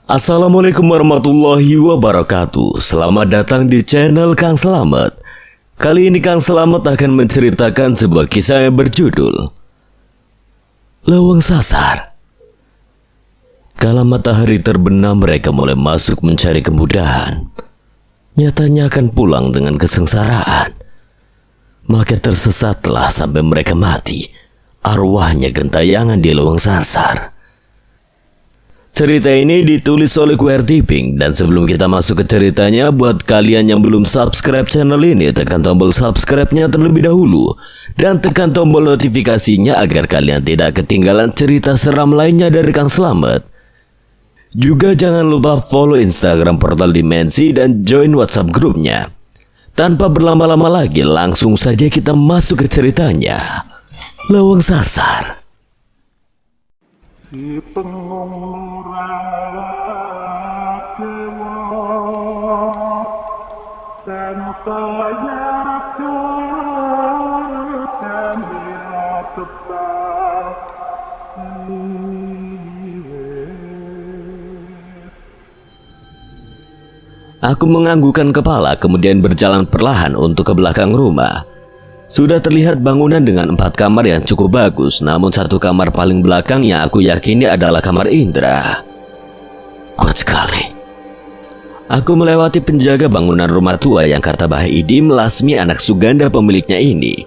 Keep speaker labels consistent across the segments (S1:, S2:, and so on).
S1: Assalamualaikum warahmatullahi wabarakatuh. Selamat datang di channel Kang Selamat. Kali ini Kang Selamat akan menceritakan sebuah kisah yang berjudul Lawang Sasar. Kala matahari terbenam, mereka mulai masuk mencari kemudahan. Nyatanya akan pulang dengan kesengsaraan. Maka tersesatlah sampai mereka mati. Arwahnya gentayangan di lawang sasar. Cerita ini ditulis oleh QWERTY, dan sebelum kita masuk ke ceritanya, buat kalian yang belum subscribe channel ini, tekan tombol subscribe-nya terlebih dahulu dan tekan tombol notifikasinya agar kalian tidak ketinggalan cerita seram lainnya dari Kang Selamat. Juga jangan lupa follow Instagram Portal Dimensi dan join WhatsApp grupnya. Tanpa berlama-lama lagi, langsung saja kita masuk ke ceritanya. Lawang Sasar.
S2: Si pengurang dewa dan sayapku gembira terbang.
S1: Aku menganggukkan kepala kemudian berjalan perlahan untuk ke belakang rumah. Sudah terlihat bangunan dengan 4 kamar yang cukup bagus, namun satu kamar paling belakang yang aku yakini adalah kamar Indra. Kuat sekali. Aku melewati penjaga bangunan rumah tua yang kata Bah Idim Lasmi anak Suganda pemiliknya ini.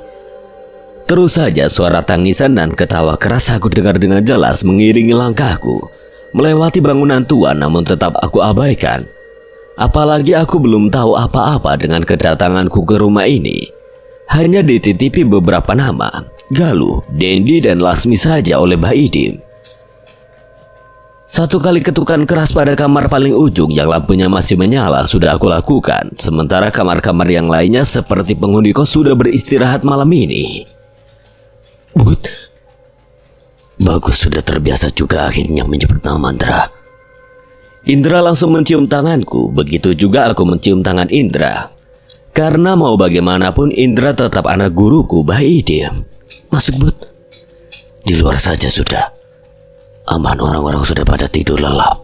S1: Terus saja suara tangisan dan ketawa keras aku dengar dengan jelas mengiringi langkahku. Melewati bangunan tua namun tetap aku abaikan. Apalagi aku belum tahu apa-apa dengan kedatanganku ke rumah ini. Hanya dititipi beberapa nama, Galuh, Dendi, dan Lasmi saja oleh Bah Idim. Satu kali ketukan keras pada kamar paling ujung yang lampunya masih menyala sudah aku lakukan. Sementara kamar-kamar yang lainnya seperti penghuni kos sudah beristirahat malam ini. But, bagus, sudah terbiasa juga akhirnya menyebut nama mantra. Indra langsung mencium tanganku, begitu juga aku mencium tangan Indra. Karena mau bagaimanapun Indra tetap anak guruku, Bah Idim. Masuk, Bud. Di luar saja sudah. Aman, orang-orang sudah pada tidur lelap.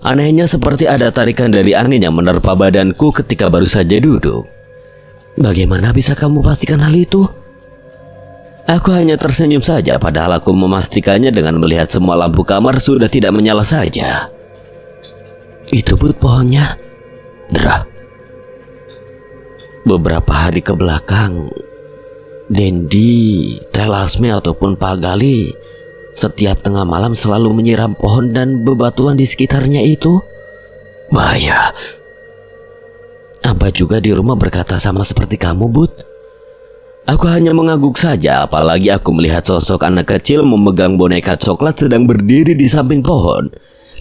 S1: Anehnya seperti ada tarikan dari angin yang menerpa badanku ketika baru saja duduk. Bagaimana bisa kamu pastikan hal itu? Aku hanya tersenyum saja, padahal aku memastikannya dengan melihat semua lampu kamar sudah tidak menyala saja. Itu, Bud, pohonnya. Dra. Beberapa hari ke belakang, Dendi, Lasmi ataupun Pak Gali setiap tengah malam selalu menyiram pohon dan bebatuan di sekitarnya itu. Bahaya. Apa juga di rumah berkata sama seperti kamu, Bud? Aku hanya mengangguk saja, apalagi aku melihat sosok anak kecil memegang boneka coklat sedang berdiri di samping pohon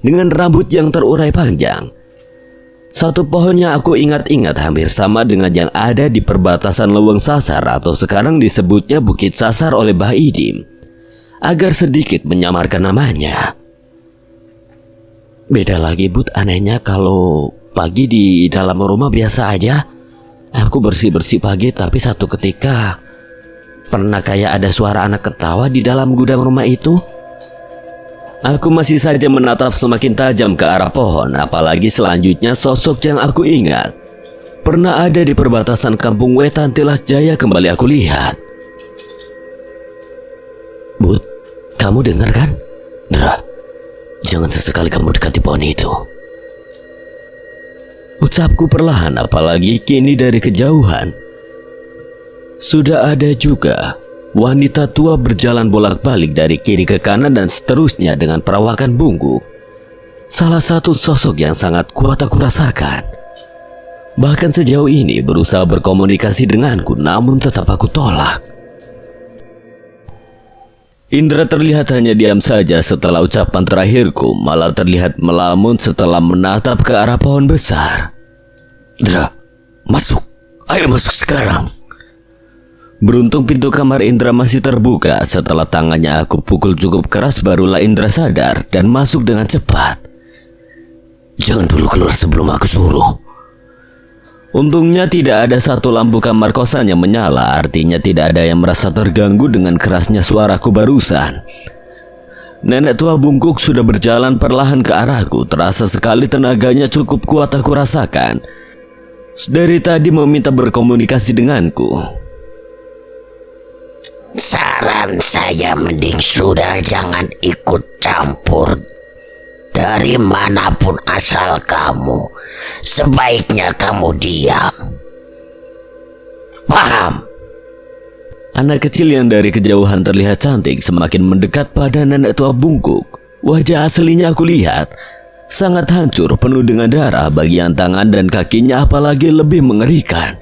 S1: dengan rambut yang terurai panjang. Satu pohon yang aku ingat-ingat hampir sama dengan yang ada di perbatasan Lawang Sasar atau sekarang disebutnya Bukit Sasar oleh Bah Idim, agar sedikit menyamarkan namanya. Beda lagi, Bud, anehnya kalau pagi di dalam rumah biasa aja. Aku bersih-bersih pagi, tapi satu ketika pernah kayak ada suara anak ketawa di dalam gudang rumah itu. Aku masih saja menatap semakin tajam ke arah pohon, apalagi selanjutnya sosok yang aku ingat pernah ada di perbatasan kampung Wetan Tilas Jaya kembali aku lihat. Bud, kamu dengar kan? Dra, jangan sesekali kamu dekati pohon itu. Ucapku perlahan, apalagi kini dari kejauhan. Sudah ada juga wanita tua berjalan bolak-balik dari kiri ke kanan dan seterusnya dengan perawakan bungkuk. Salah satu sosok yang sangat kuat aku rasakan. Bahkan sejauh ini berusaha berkomunikasi denganku, namun tetap aku tolak. Indra terlihat hanya diam saja setelah ucapan terakhirku, malah terlihat melamun setelah menatap ke arah pohon besar. Indra, masuk. Ayo masuk sekarang. Beruntung pintu kamar Indra masih terbuka. Setelah tangannya aku pukul cukup keras, barulah Indra sadar dan masuk dengan cepat. Jangan dulu keluar sebelum aku suruh. Untungnya tidak ada satu lampu kamar kosan yang menyala, artinya tidak ada yang merasa terganggu dengan kerasnya suaraku barusan. Nenek tua bungkuk sudah berjalan perlahan ke arahku. Terasa sekali tenaganya cukup kuat aku rasakan. Dari tadi meminta berkomunikasi denganku.
S3: Saran saya mending sudah jangan ikut campur. Dari manapun asal kamu, sebaiknya kamu diam. Paham?
S1: Anak kecil yang dari kejauhan terlihat cantik semakin mendekat pada nenek tua bungkuk. Wajah aslinya aku lihat sangat hancur, penuh dengan darah, bagian tangan dan kakinya apalagi lebih mengerikan.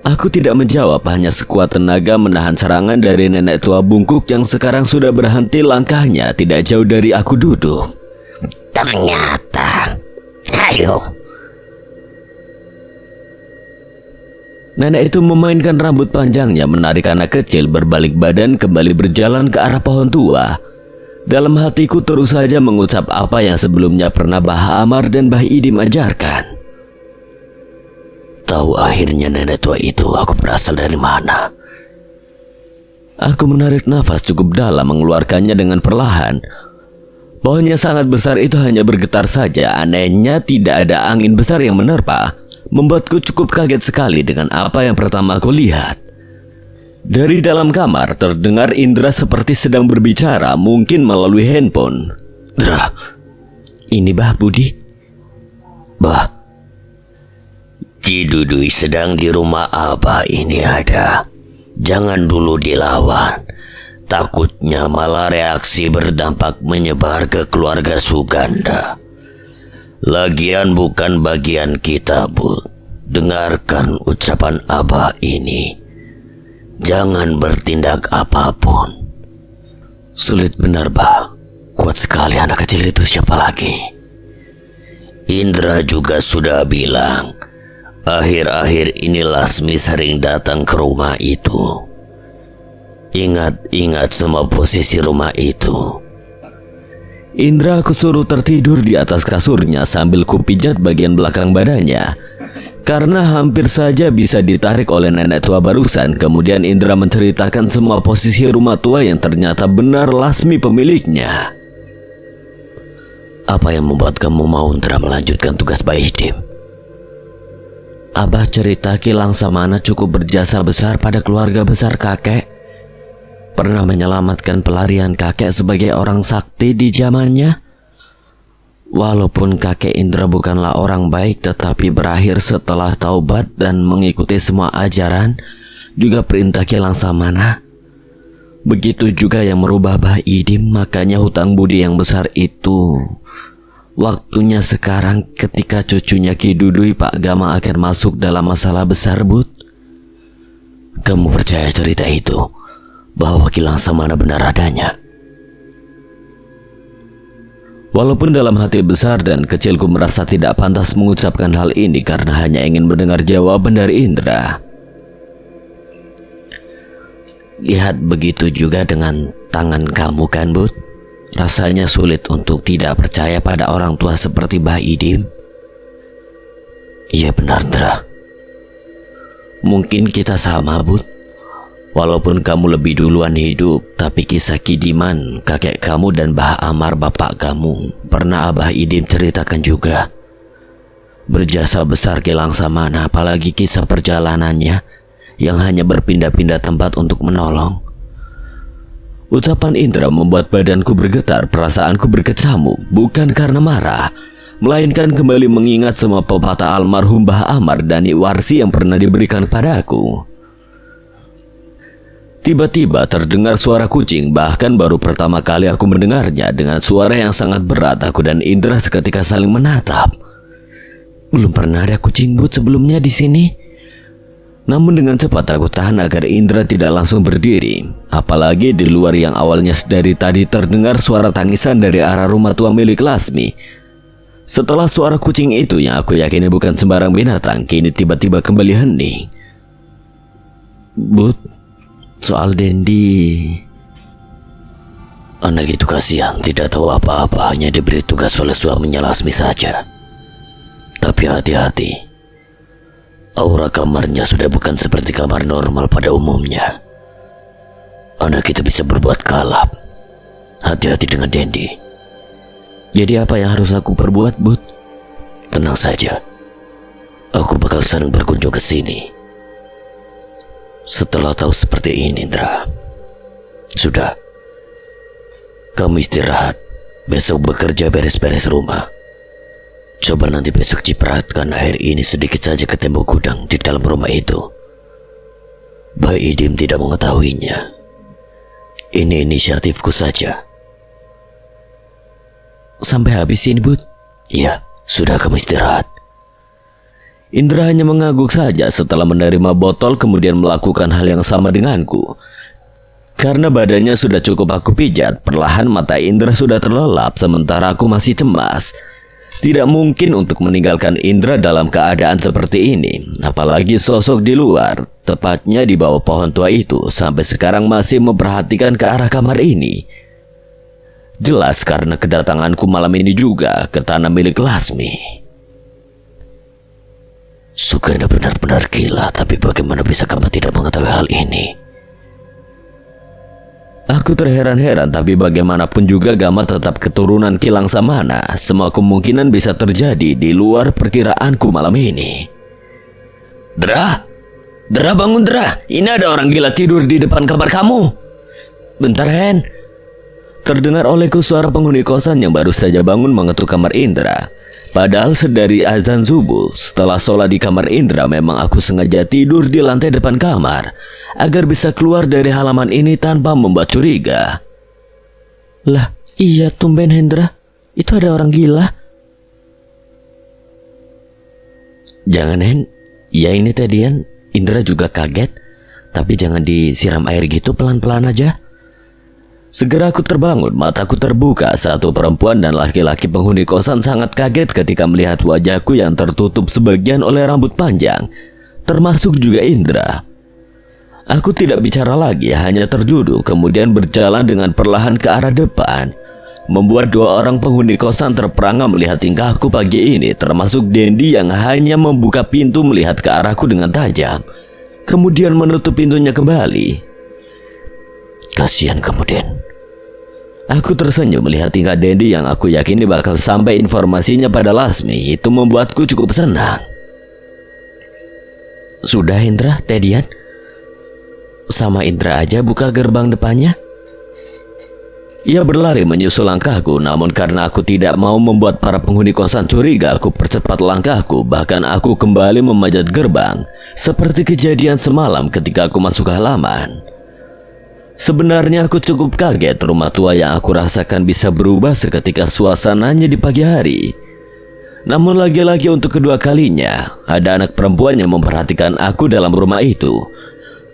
S1: Aku tidak menjawab, hanya sekuat tenaga menahan serangan dari nenek tua bungkuk yang sekarang sudah berhenti langkahnya tidak jauh dari aku duduk.
S3: Ternyata, ayo.
S1: Nenek itu memainkan rambut panjangnya, menarik anak kecil berbalik badan kembali berjalan ke arah pohon tua. Dalam hatiku terus saja mengucap apa yang sebelumnya pernah Bah Amar dan Bah Idim ajarkan.
S3: Tahu akhirnya nenek tua itu aku berasal dari mana?
S1: Aku menarik nafas cukup dalam, mengeluarkannya dengan perlahan. Pohon yang sangat besar itu hanya bergetar saja. Anehnya tidak ada angin besar yang menerpa. Membuatku cukup kaget sekali dengan apa yang pertama aku lihat. Dari dalam kamar terdengar Indra seperti sedang berbicara, mungkin melalui handphone.
S3: Dra,
S1: Ini Bah Budi.
S3: Bah, Ki Dudui sedang di rumah Abah ini ada. Jangan dulu dilawan. Takutnya malah reaksi berdampak menyebar ke keluarga Suganda. Lagian bukan bagian kita, Bu. Dengarkan ucapan Abah ini. Jangan bertindak apapun.
S1: Sulit benar, Bah.
S3: Kuat sekali anak kecil itu, siapa lagi? Indra juga sudah bilang, akhir-akhir ini Lasmi sering datang ke rumah itu. Ingat semua posisi rumah itu.
S1: Indra aku suruh tertidur di atas kasurnya sambil kupijat bagian belakang badannya. Karena hampir saja bisa ditarik oleh nenek tua barusan. Kemudian Indra menceritakan semua posisi rumah tua yang ternyata benar Lasmi pemiliknya.
S3: Apa yang membuat kamu mau Indra melanjutkan tugas Bah Idim?
S1: Abah cerita Ki Langsamana cukup berjasa besar pada keluarga besar kakek. Pernah menyelamatkan pelarian kakek sebagai orang sakti di zamannya. Walaupun kakek Indra bukanlah orang baik, tetapi berakhir setelah taubat dan mengikuti semua ajaran, juga perintah Ki Langsamana. Begitu juga yang merubah Bah Idim, makanya hutang budi yang besar itu. Waktunya sekarang ketika cucunya Ki Dudui Pak Gama akan masuk dalam masalah besar, Bud.
S3: Kamu percaya cerita itu? Bahwa Ki Langsamana benar adanya?
S1: Walaupun dalam hati besar dan kecilku merasa tidak pantas mengucapkan hal ini karena hanya ingin mendengar jawaban dari Indra.
S3: Lihat begitu juga dengan tangan kamu kan, Bud? Rasanya sulit untuk tidak percaya pada orang tua seperti Bah Idim. Iya benar, Indra. Mungkin kita sama, Bud. Walaupun kamu lebih duluan hidup, tapi kisah Kidiman, kakek kamu dan Bah Amar bapak kamu, pernah Abah Idim ceritakan juga. Berjasa besar Ki Langsamana, apalagi kisah perjalanannya yang hanya berpindah-pindah tempat untuk menolong. Ucapan Indra membuat badanku bergetar, perasaanku berkecamuk, bukan karena marah, melainkan kembali mengingat semua pepatah almarhum Bah Amar dan warsi yang pernah diberikan padaku. Tiba-tiba terdengar suara kucing, bahkan baru pertama kali aku mendengarnya. Dengan suara yang sangat berat, aku dan Indra seketika saling menatap. Belum pernah ada kucing but sebelumnya di sini. Namun dengan cepat aku tahan agar Indra tidak langsung berdiri. Apalagi di luar yang awalnya dari tadi terdengar suara tangisan dari arah rumah tua milik Lasmi. Setelah suara kucing itu yang aku yakini bukan sembarang binatang, kini tiba-tiba kembali hening. But, soal Dendi, anak itu kasihan, tidak tahu apa-apa, hanya diberi tugas oleh suaminya Lasmi saja. Tapi hati-hati, aura kamarnya sudah bukan seperti kamar normal pada umumnya. Anak itu bisa berbuat kalap. Hati-hati dengan Dendi. Jadi apa yang harus aku perbuat, Bud? Tenang saja. Aku bakal sering berkunjung ke sini. Setelah tahu seperti ini, Indra. Sudah. Kamu istirahat. Besok bekerja beres-beres rumah. Coba nanti besok cipratan air ini sedikit saja ke tembok gudang di dalam rumah itu. Bayi Idim tidak mengetahuinya. Ini inisiatifku saja. Sampai habis ini, Bud? Iya, sudah kamu istirahat. Indra hanya mengangguk saja setelah menerima botol kemudian melakukan hal yang sama denganku. Karena badannya sudah cukup aku pijat, perlahan mata Indra sudah terlelap sementara aku masih cemas. Tidak mungkin untuk meninggalkan Indra dalam keadaan seperti ini, apalagi sosok di luar, tepatnya di bawah pohon tua itu, sampai sekarang masih memperhatikan ke arah kamar ini. Jelas karena kedatanganku malam ini juga ke tanah milik Lasmi. Suganda benar-benar gila, tapi bagaimana bisa kamu tidak mengetahui hal ini? Aku terheran-heran, tapi bagaimanapun juga Gama tetap keturunan Kilang Samana. Semua kemungkinan bisa terjadi di luar perkiraanku malam ini. Dra bangun Dra. Ini ada orang gila tidur di depan kamar kamu. Bentar Hen. Terdengar olehku suara penghuni kosan yang baru saja bangun mengetuk kamar Indra. Padahal sedari azan subuh, setelah sholat di kamar Indra, memang aku sengaja tidur di lantai depan kamar agar bisa keluar dari halaman ini tanpa membuat curiga. Lah, iya tumben Hendra, itu ada orang gila. Jangan Hen, ya ini tadian Indra juga kaget, tapi jangan disiram air gitu, pelan-pelan aja. Segera aku terbangun, mataku terbuka. Satu perempuan dan laki-laki penghuni kosan sangat kaget ketika melihat wajahku yang tertutup sebagian oleh rambut panjang, termasuk juga Indra. Aku tidak bicara lagi, hanya terduduk kemudian berjalan dengan perlahan ke arah depan, membuat dua orang penghuni kosan terperangah melihat tingkahku pagi ini, termasuk Dendi yang hanya membuka pintu melihat ke arahku dengan tajam, kemudian menutup pintunya kembali. Kasihan kamu, Den. Aku tersenyum melihat tingkah Dendi yang aku yakini bakal sampai informasinya pada Lasmi. Itu membuatku cukup senang. Sudah Indra, Tedian? Sama Indra aja buka gerbang depannya. Ia berlari menyusul langkahku, namun karena aku tidak mau membuat para penghuni kosan curiga, aku percepat langkahku. Bahkan aku kembali memanjat gerbang, seperti kejadian semalam ketika aku masuk ke halaman. Sebenarnya aku cukup kaget rumah tua yang aku rasakan bisa berubah seketika suasananya di pagi hari. Namun lagi-lagi untuk kedua kalinya, ada anak perempuan yang memperhatikan aku dalam rumah itu.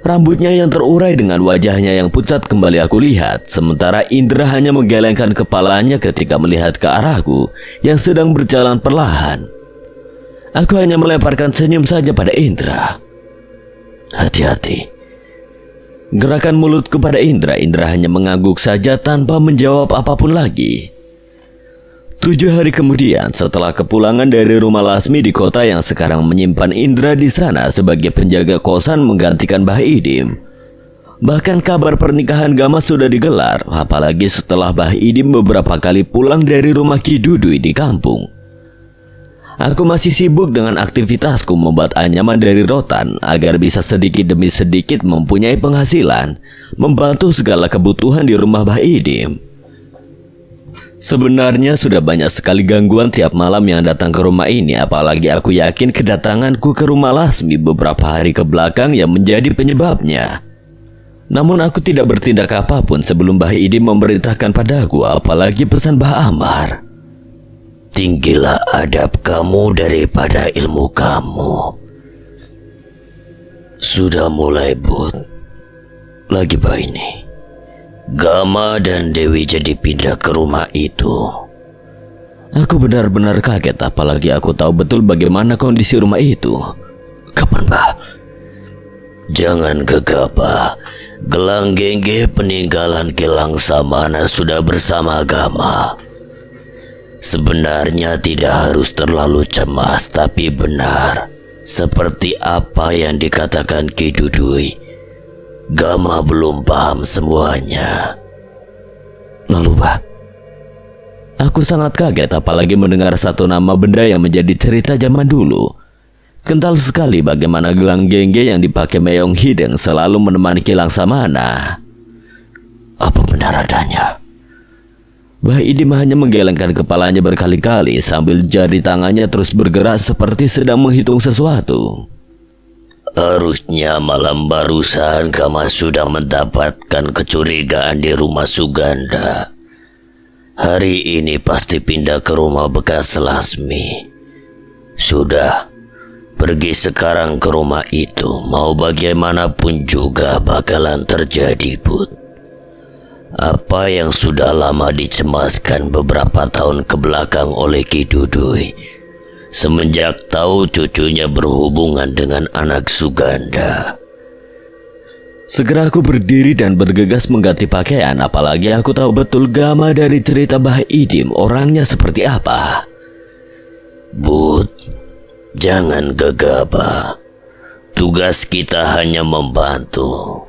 S3: Rambutnya yang terurai dengan wajahnya yang pucat kembali aku lihat, sementara Indra hanya menggelengkan kepalanya ketika melihat ke arahku yang sedang berjalan perlahan. Aku hanya melemparkan senyum saja pada Indra. Hati-hati. Gerakan mulut kepada Indra hanya mengangguk saja tanpa menjawab apapun lagi. 7 hari kemudian, setelah kepulangan dari rumah Lasmi di kota yang sekarang menyimpan Indra di sana sebagai penjaga kosan menggantikan Bah Idim. Bahkan kabar pernikahan Gama sudah digelar, apalagi setelah Bah Idim beberapa kali pulang dari rumah Ki Dudui di kampung. Aku masih sibuk dengan aktivitasku membuat anyaman dari rotan agar bisa sedikit demi sedikit mempunyai penghasilan, membantu segala kebutuhan di rumah Bah Idim. Sebenarnya sudah banyak sekali gangguan tiap malam yang datang ke rumah ini, apalagi aku yakin kedatanganku ke rumah Lasmi beberapa hari ke belakang yang menjadi penyebabnya. Namun aku tidak bertindak apapun sebelum Bah Idim memerintahkan padaku, apalagi pesan Bah Amar. Tinggilah adab kamu daripada ilmu kamu. Sudah mulai Bud. Lagi bah ini. Gama dan Dewi jadi pindah ke rumah itu. Aku benar-benar kaget, apalagi aku tahu betul bagaimana kondisi rumah itu. Kapan bah? Jangan gegabah. Gelang Gengge peninggalan Kilang Samana sudah bersama Gama. Sebenarnya tidak harus terlalu cemas, tapi benar seperti apa yang dikatakan Ki Dudui. Gama belum paham semuanya. Lalu bah,
S1: Aku sangat kaget apalagi mendengar satu nama benda yang menjadi cerita zaman dulu. Kental sekali bagaimana gelang gengge yang dipakai Meong Hideng selalu menemani Kilang Samana.
S3: apa benar adanya?
S1: Bah Idim hanya menggelengkan kepalanya berkali-kali sambil jari tangannya terus bergerak seperti sedang menghitung sesuatu.
S3: Harusnya malam barusan kamu sudah mendapatkan kecurigaan di rumah Suganda. Hari ini pasti pindah ke rumah bekas Lasmi. Sudah, pergi sekarang ke rumah itu. Mau bagaimanapun juga bakalan terjadi, Bud. Apa yang sudah lama dicemaskan beberapa tahun kebelakang oleh Ki Dudui, semenjak tahu cucunya berhubungan dengan anak Suganda.
S1: Segera aku berdiri dan bergegas mengganti pakaian, apalagi aku tahu betul Gama dari cerita Bah Idim orangnya seperti apa.
S3: Bud, jangan gegabah. Tugas kita hanya membantu.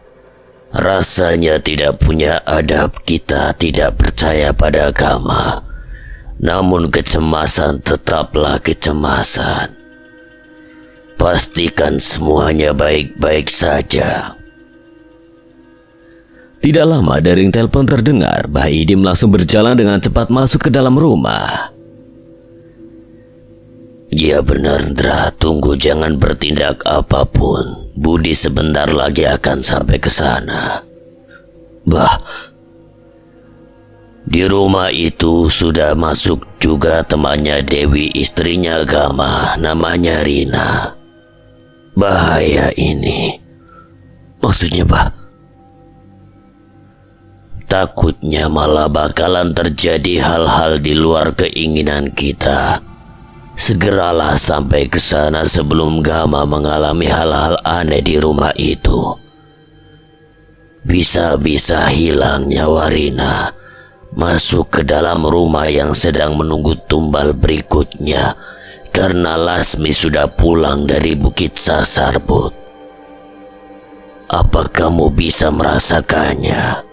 S3: Rasanya tidak punya adab kita tidak percaya pada Gama. Namun kecemasan tetaplah kecemasan. Pastikan semuanya baik-baik saja.
S1: Tidak lama dering telepon terdengar, Bah Idim langsung berjalan dengan cepat masuk ke dalam rumah.
S3: Ya benar, Ndra, tunggu jangan bertindak apapun. Budi sebentar lagi akan sampai ke sana. Bah, di rumah itu sudah masuk juga temannya Dewi, istrinya Gama, namanya Rina. Bahaya ini.
S1: Maksudnya Bah?
S3: Takutnya malah bakalan terjadi hal-hal di luar keinginan kita. Segeralah sampai ke sana sebelum Gama mengalami hal-hal aneh di rumah itu. Bisa-bisa hilang nyawa Rina, masuk ke dalam rumah yang sedang menunggu tumbal berikutnya karena Lasmi sudah pulang dari Bukit Sasar, Bud. Apa kamu bisa merasakannya?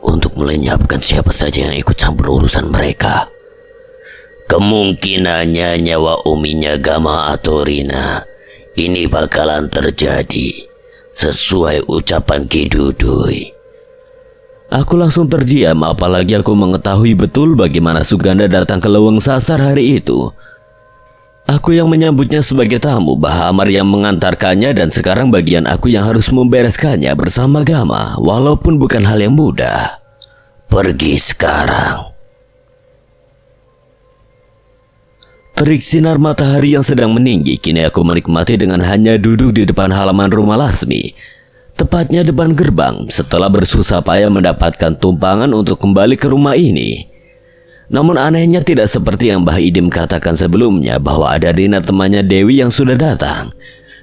S3: Untuk melenyapkan siapa saja yang ikut campur urusan mereka. Kemungkinannya nyawa uminya Gama atau Rina ini bakalan terjadi sesuai ucapan Ki Dudui.
S1: Aku langsung terdiam apalagi aku mengetahui betul bagaimana Suganda datang ke Leweng Sasar hari itu. Aku yang menyambutnya sebagai tamu, Bah Amar yang mengantarkannya, dan sekarang bagian aku yang harus membereskannya bersama Gama, walaupun bukan hal yang mudah.
S3: Pergi sekarang.
S1: Terik sinar matahari yang sedang meninggi, kini aku menikmati dengan hanya duduk di depan halaman rumah Lasmi. Tepatnya depan gerbang setelah bersusah payah mendapatkan tumpangan untuk kembali ke rumah ini. Namun anehnya tidak seperti yang Bah Idim katakan sebelumnya bahwa ada Rina temannya Dewi yang sudah datang.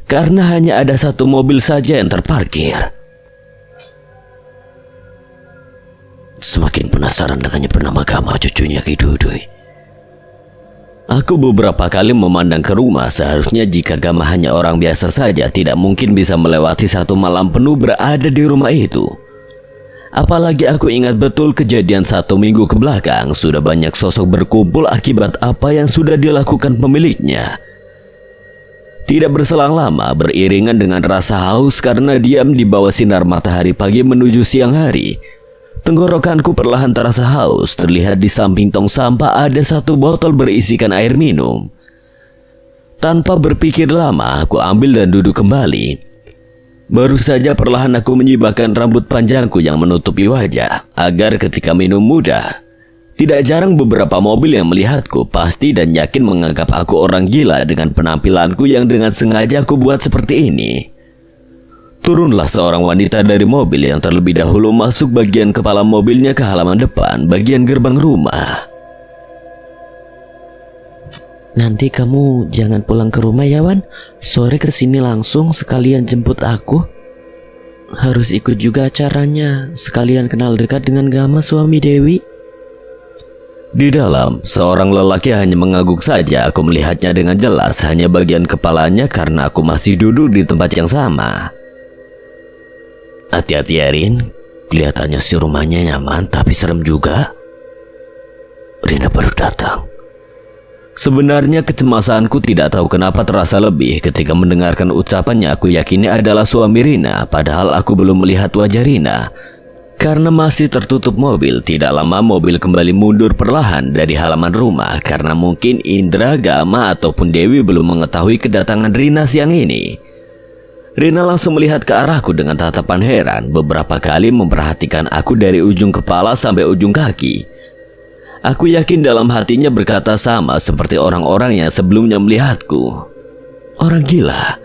S1: Karena hanya ada satu mobil saja yang terparkir.
S3: Semakin penasaran dengan bernama Gama cucunya Ki Dudui.
S1: Aku beberapa kali memandang ke rumah, seharusnya jika Gama hanya orang biasa saja tidak mungkin bisa melewati satu malam penuh berada di rumah itu. Apalagi aku ingat betul kejadian 1 minggu ke belakang sudah banyak sosok berkumpul akibat apa yang sudah dilakukan pemiliknya. Tidak berselang lama beriringan dengan rasa haus karena diam di bawah sinar matahari pagi menuju siang hari. Tenggorokanku perlahan terasa haus. Terlihat di samping tong sampah ada satu botol berisikan air minum. Tanpa berpikir lama, aku ambil dan duduk kembali. Baru saja perlahan aku menyibakkan rambut panjangku yang menutupi wajah, agar ketika minum mudah. Tidak jarang beberapa mobil yang melihatku pasti dan yakin menganggap aku orang gila dengan penampilanku yang dengan sengaja aku buat seperti ini. Turunlah seorang wanita dari mobil yang terlebih dahulu masuk bagian kepala mobilnya ke halaman depan, bagian gerbang rumah.
S4: Nanti kamu jangan pulang ke rumah ya Wan. Sore kesini langsung sekalian jemput aku. Harus ikut juga acaranya, sekalian kenal dekat dengan Gama suami Dewi.
S1: Di dalam, seorang lelaki hanya mengangguk saja. Aku melihatnya dengan jelas, hanya bagian kepalanya karena aku masih duduk di tempat yang sama.
S3: Hati-hati Erin, Kelihatannya si rumahnya nyaman tapi serem juga. Rina baru datang.
S1: Sebenarnya kecemasanku tidak tahu kenapa terasa lebih ketika mendengarkan ucapannya aku yakini adalah suami Rina, padahal aku belum melihat wajah Rina. Karena masih tertutup mobil, tidak lama mobil kembali mundur perlahan dari halaman rumah karena mungkin Indra, Gama ataupun Dewi belum mengetahui kedatangan Rina siang ini. Rina langsung melihat ke arahku dengan tatapan heran, beberapa kali memperhatikan aku dari ujung kepala sampai ujung kaki. Aku yakin dalam hatinya berkata sama seperti orang-orang yang sebelumnya melihatku. Orang gila.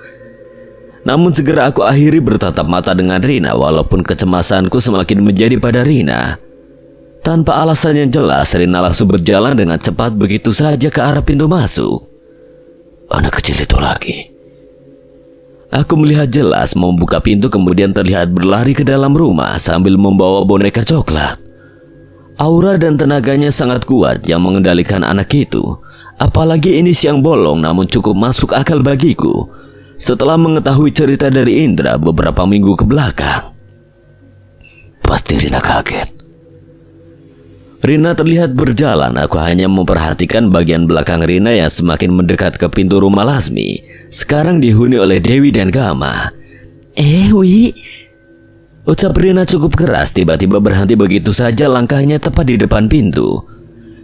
S1: Namun segera aku akhiri bertatap mata dengan Rina walaupun kecemasanku semakin menjadi pada Rina. Tanpa alasan yang jelas, Rina langsung berjalan dengan cepat begitu saja ke arah pintu masuk.
S3: Anak kecil itu lagi.
S1: Aku melihat jelas membuka pintu kemudian terlihat berlari ke dalam rumah sambil membawa boneka coklat. Aura dan tenaganya sangat kuat yang mengendalikan anak itu. Apalagi ini siang bolong namun cukup masuk akal bagiku. Setelah mengetahui cerita dari Indra beberapa minggu ke belakang.
S3: Pasti Rina kaget.
S1: Rina terlihat berjalan, aku hanya memperhatikan bagian belakang Rina yang semakin mendekat ke pintu rumah Lasmi. Sekarang dihuni oleh Dewi dan Gama.
S4: Wi.
S1: Ucap Rina cukup keras, tiba-tiba berhenti begitu saja langkahnya tepat di depan pintu.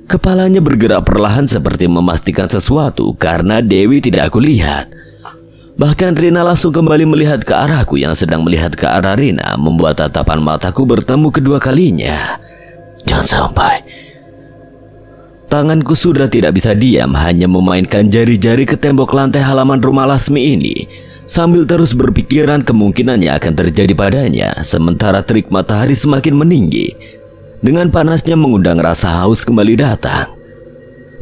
S1: Kepalanya bergerak perlahan seperti memastikan sesuatu karena Dewi tidak aku lihat. Bahkan Rina langsung kembali melihat ke arahku yang sedang melihat ke arah Rina, membuat tatapan mataku bertemu kedua kalinya.
S3: Jangan sampai.
S1: Tanganku sudah tidak bisa diam, hanya memainkan jari-jari ke tembok lantai halaman rumah Lasmi ini, sambil terus berpikiran kemungkinan yang akan terjadi padanya, sementara terik matahari semakin meninggi. Dengan panasnya mengundang rasa haus kembali datang.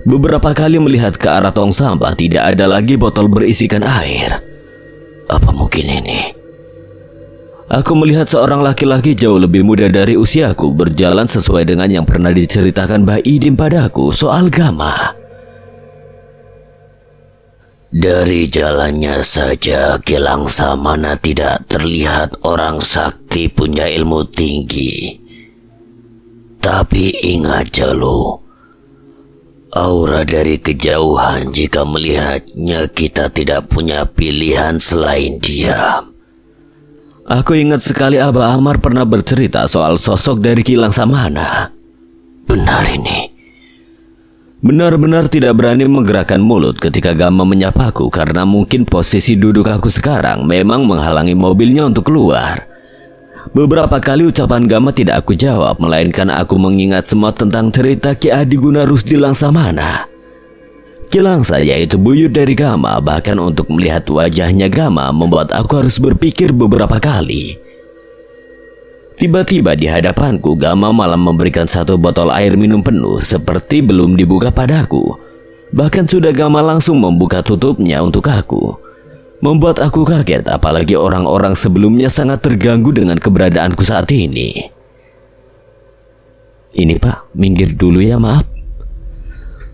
S1: Beberapa kali melihat ke arah tong sampah, tidak ada lagi botol berisikan air.
S3: Apa mungkin ini?
S1: Aku melihat seorang laki-laki jauh lebih muda dari usiaku berjalan sesuai dengan yang pernah diceritakan Mbah Idim padaku soal Gama.
S3: Dari jalannya saja Gilang Samana tidak terlihat orang sakti punya ilmu tinggi. Tapi ingat Jalu, aura dari kejauhan jika melihatnya kita tidak punya pilihan selain diam.
S1: Aku ingat sekali Abah Amar pernah bercerita soal sosok dari Gilang Samana.
S3: Benar ini.
S1: Benar-benar tidak berani menggerakkan mulut ketika Gama menyapaku karena mungkin posisi duduk aku sekarang memang menghalangi mobilnya untuk keluar. Beberapa kali ucapan Gama tidak aku jawab, melainkan aku mengingat semua tentang cerita Ki Adi Guna Rusdi Langsamana. Ki Langsa yaitu buyut dari Gama, bahkan untuk melihat wajahnya Gama membuat aku harus berpikir beberapa kali. Tiba-tiba di hadapanku Gama malah memberikan satu botol air minum penuh seperti belum dibuka padaku. Bahkan sudah Gama langsung membuka tutupnya untuk aku. Membuat aku kaget, apalagi orang-orang sebelumnya sangat terganggu dengan keberadaanku saat ini. Ini Pak, minggir dulu ya, maaf.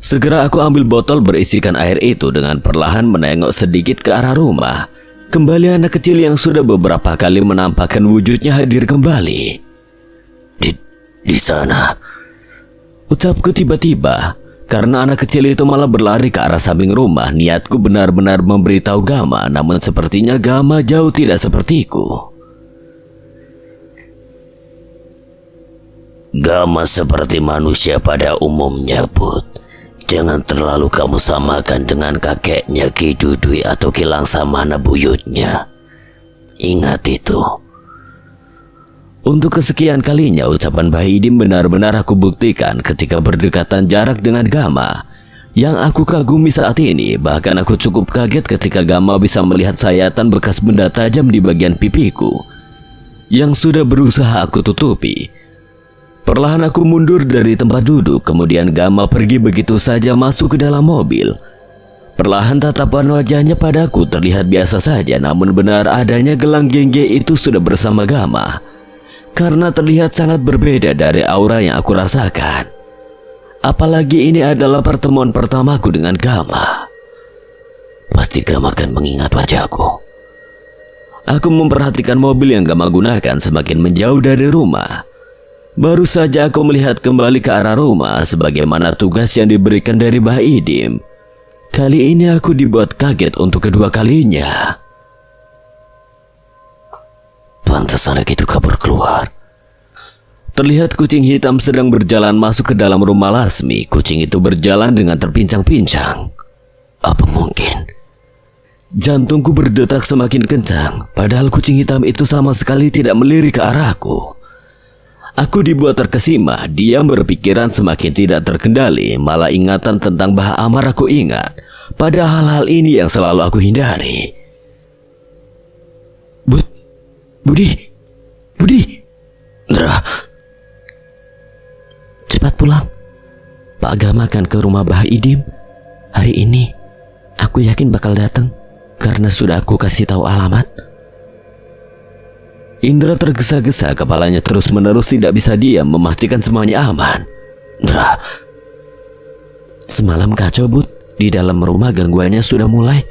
S1: Segera aku ambil botol berisikan air itu dengan perlahan menengok sedikit ke arah rumah. Kembali anak kecil yang sudah beberapa kali menampakkan wujudnya hadir kembali.
S3: Di sana.
S1: Ucapku tiba-tiba, karena anak kecil itu malah berlari ke arah samping rumah. Niatku benar-benar memberitahu Gama, namun sepertinya Gama jauh tidak sepertiku.
S3: Gama seperti manusia pada umumnya, Put. Jangan terlalu kamu samakan dengan kakeknya Ki Dudui atau Ki Langsamana buyutnya. Ingat itu.
S1: Untuk kesekian kalinya ucapan Mbah Idim benar-benar aku buktikan ketika berdekatan jarak dengan Gama. Yang aku kagumi saat ini, bahkan aku cukup kaget ketika Gama bisa melihat sayatan bekas benda tajam di bagian pipiku yang sudah berusaha aku tutupi. Perlahan aku mundur dari tempat duduk, kemudian Gama pergi begitu saja masuk ke dalam mobil. Perlahan tatapan wajahnya padaku terlihat biasa saja, namun benar adanya gelang gengge itu sudah bersama Gama. Karena terlihat sangat berbeda dari aura yang aku rasakan. Apalagi ini adalah pertemuan pertamaku dengan Gama.
S3: Pasti Gama akan mengingat wajahku.
S1: Aku memperhatikan mobil yang Gama gunakan semakin menjauh dari rumah. Baru saja aku melihat kembali ke arah rumah sebagaimana tugas yang diberikan dari Mbah Idim. Kali ini aku dibuat kaget untuk kedua kalinya.
S3: Pantas anak itu kabur keluar.
S1: Terlihat kucing hitam sedang berjalan masuk ke dalam rumah Lasmi. Kucing itu berjalan dengan terpincang-pincang.
S3: Apa mungkin?
S1: Jantungku berdetak semakin kencang, padahal kucing hitam itu sama sekali tidak melirik ke arahku. Aku dibuat terkesima, dia berpikiran semakin tidak terkendali, malah ingatan tentang Mbah Amar aku ingat. Padahal hal ini yang selalu aku hindari. Budi,
S3: Ndra,
S4: Cepat pulang. Pak Gama akan ke rumah Mbah Idim. Hari ini aku yakin bakal datang karena sudah aku kasih tahu alamat.
S1: Indra tergesa-gesa, kepalanya terus-menerus tidak bisa diam memastikan semuanya aman.
S3: Ndra,
S4: Semalam kacau, Bud. Di dalam rumah gangguannya sudah mulai.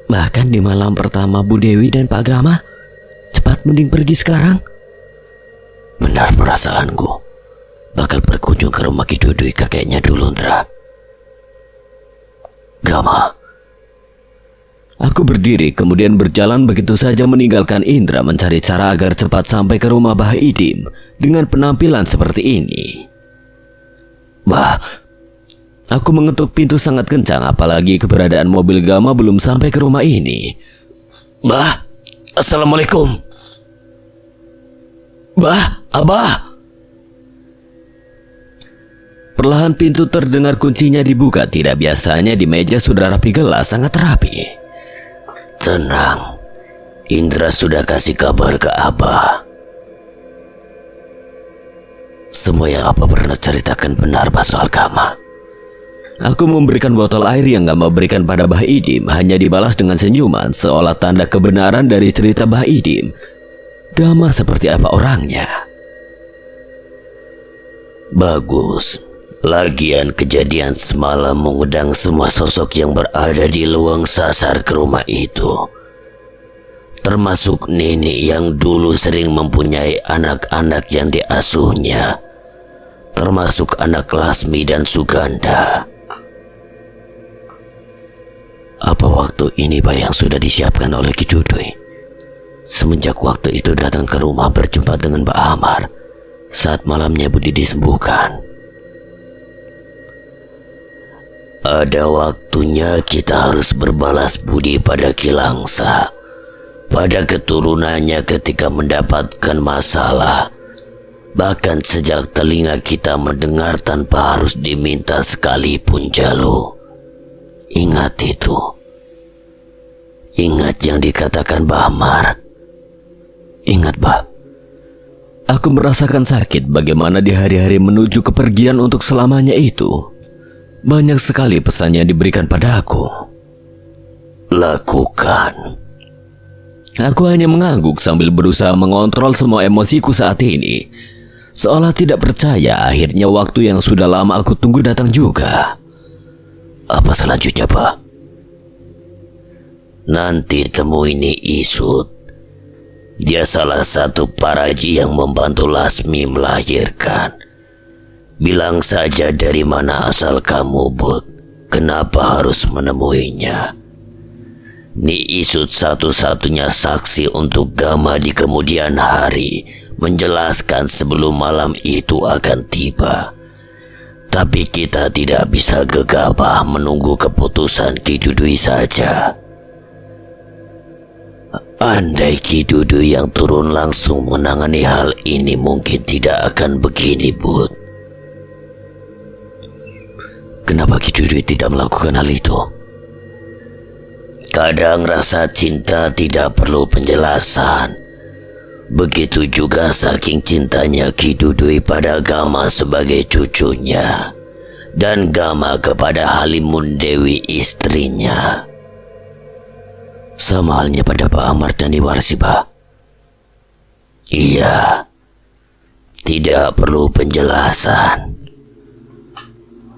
S4: Bahkan di malam pertama Bu Dewi dan Pak Gama. Cepat mending pergi sekarang.
S3: benar perasaanku. Bakal berkunjung ke rumah Ki Dudui kakeknya dulu, Ndra. Gama,
S1: Aku berdiri kemudian berjalan begitu saja meninggalkan Indra mencari cara agar cepat sampai ke rumah Mbah Idim dengan penampilan seperti ini.
S3: Bah,
S1: Aku mengetuk pintu sangat kencang, apalagi keberadaan mobil Gama belum sampai ke rumah ini.
S3: Bah, Assalamualaikum. Bah, Abah.
S1: Perlahan pintu terdengar kuncinya dibuka. Tidak biasanya di meja sudah rapi gelas, sangat rapi.
S3: Tenang, Indra sudah kasih kabar ke Abah. Semua yang Abah pernah ceritakan benar bah soal Gama.
S1: Aku memberikan botol air yang Gama berikan pada Mbah Idim, hanya dibalas dengan senyuman seolah tanda kebenaran dari cerita Mbah Idim. Gama seperti apa orangnya?
S3: Bagus. Lagian kejadian semalam mengundang semua sosok yang berada di luang sasar ke rumah itu. Termasuk nenek yang dulu sering mempunyai anak-anak yang diasuhnya. Termasuk anak Lasmi dan Suganda. Apa waktu ini bah yang sudah disiapkan oleh Ki Dudui? Semenjak waktu itu datang ke rumah berjumpa dengan Mbak Amar saat malamnya Budi disembuhkan. Ada waktunya kita harus berbalas budi pada Ki Langsa, pada keturunannya ketika mendapatkan masalah. Bahkan sejak telinga kita mendengar tanpa harus diminta sekalipun, Jalu. Ingat itu. Ingat yang dikatakan Mbah Amar. Ingat, Bah.
S1: Aku merasakan sakit bagaimana di hari-hari menuju kepergian untuk selamanya itu. Banyak sekali pesan yang diberikan pada aku.
S3: Lakukan.
S1: Aku hanya mengangguk sambil berusaha mengontrol semua emosiku saat ini. Seolah tidak percaya akhirnya waktu yang sudah lama aku tunggu datang juga.
S3: Apa selanjutnya, Pak? Nanti temui Ni Isut. Dia salah satu paraji yang membantu Lasmi melahirkan. Bilang saja dari mana asal kamu, Bud. Kenapa harus menemuinya? Ni Isut satu-satunya saksi untuk Gama di kemudian hari, menjelaskan sebelum malam itu akan tiba. Tapi kita tidak bisa gegabah menunggu keputusan Ki Dudui saja. Andai Ki Dudui yang turun langsung menangani hal ini mungkin tidak akan begini, Bud. Kenapa Ki Dudui tidak melakukan hal itu? Kadang rasa cinta tidak perlu penjelasan. Begitu juga saking cintanya Ki Dudui pada Gama sebagai cucunya, dan Gama kepada Halimun Dewi istrinya. Sama halnya pada Pak Amar dan Iwarsi, Pak. Iya, tidak perlu penjelasan.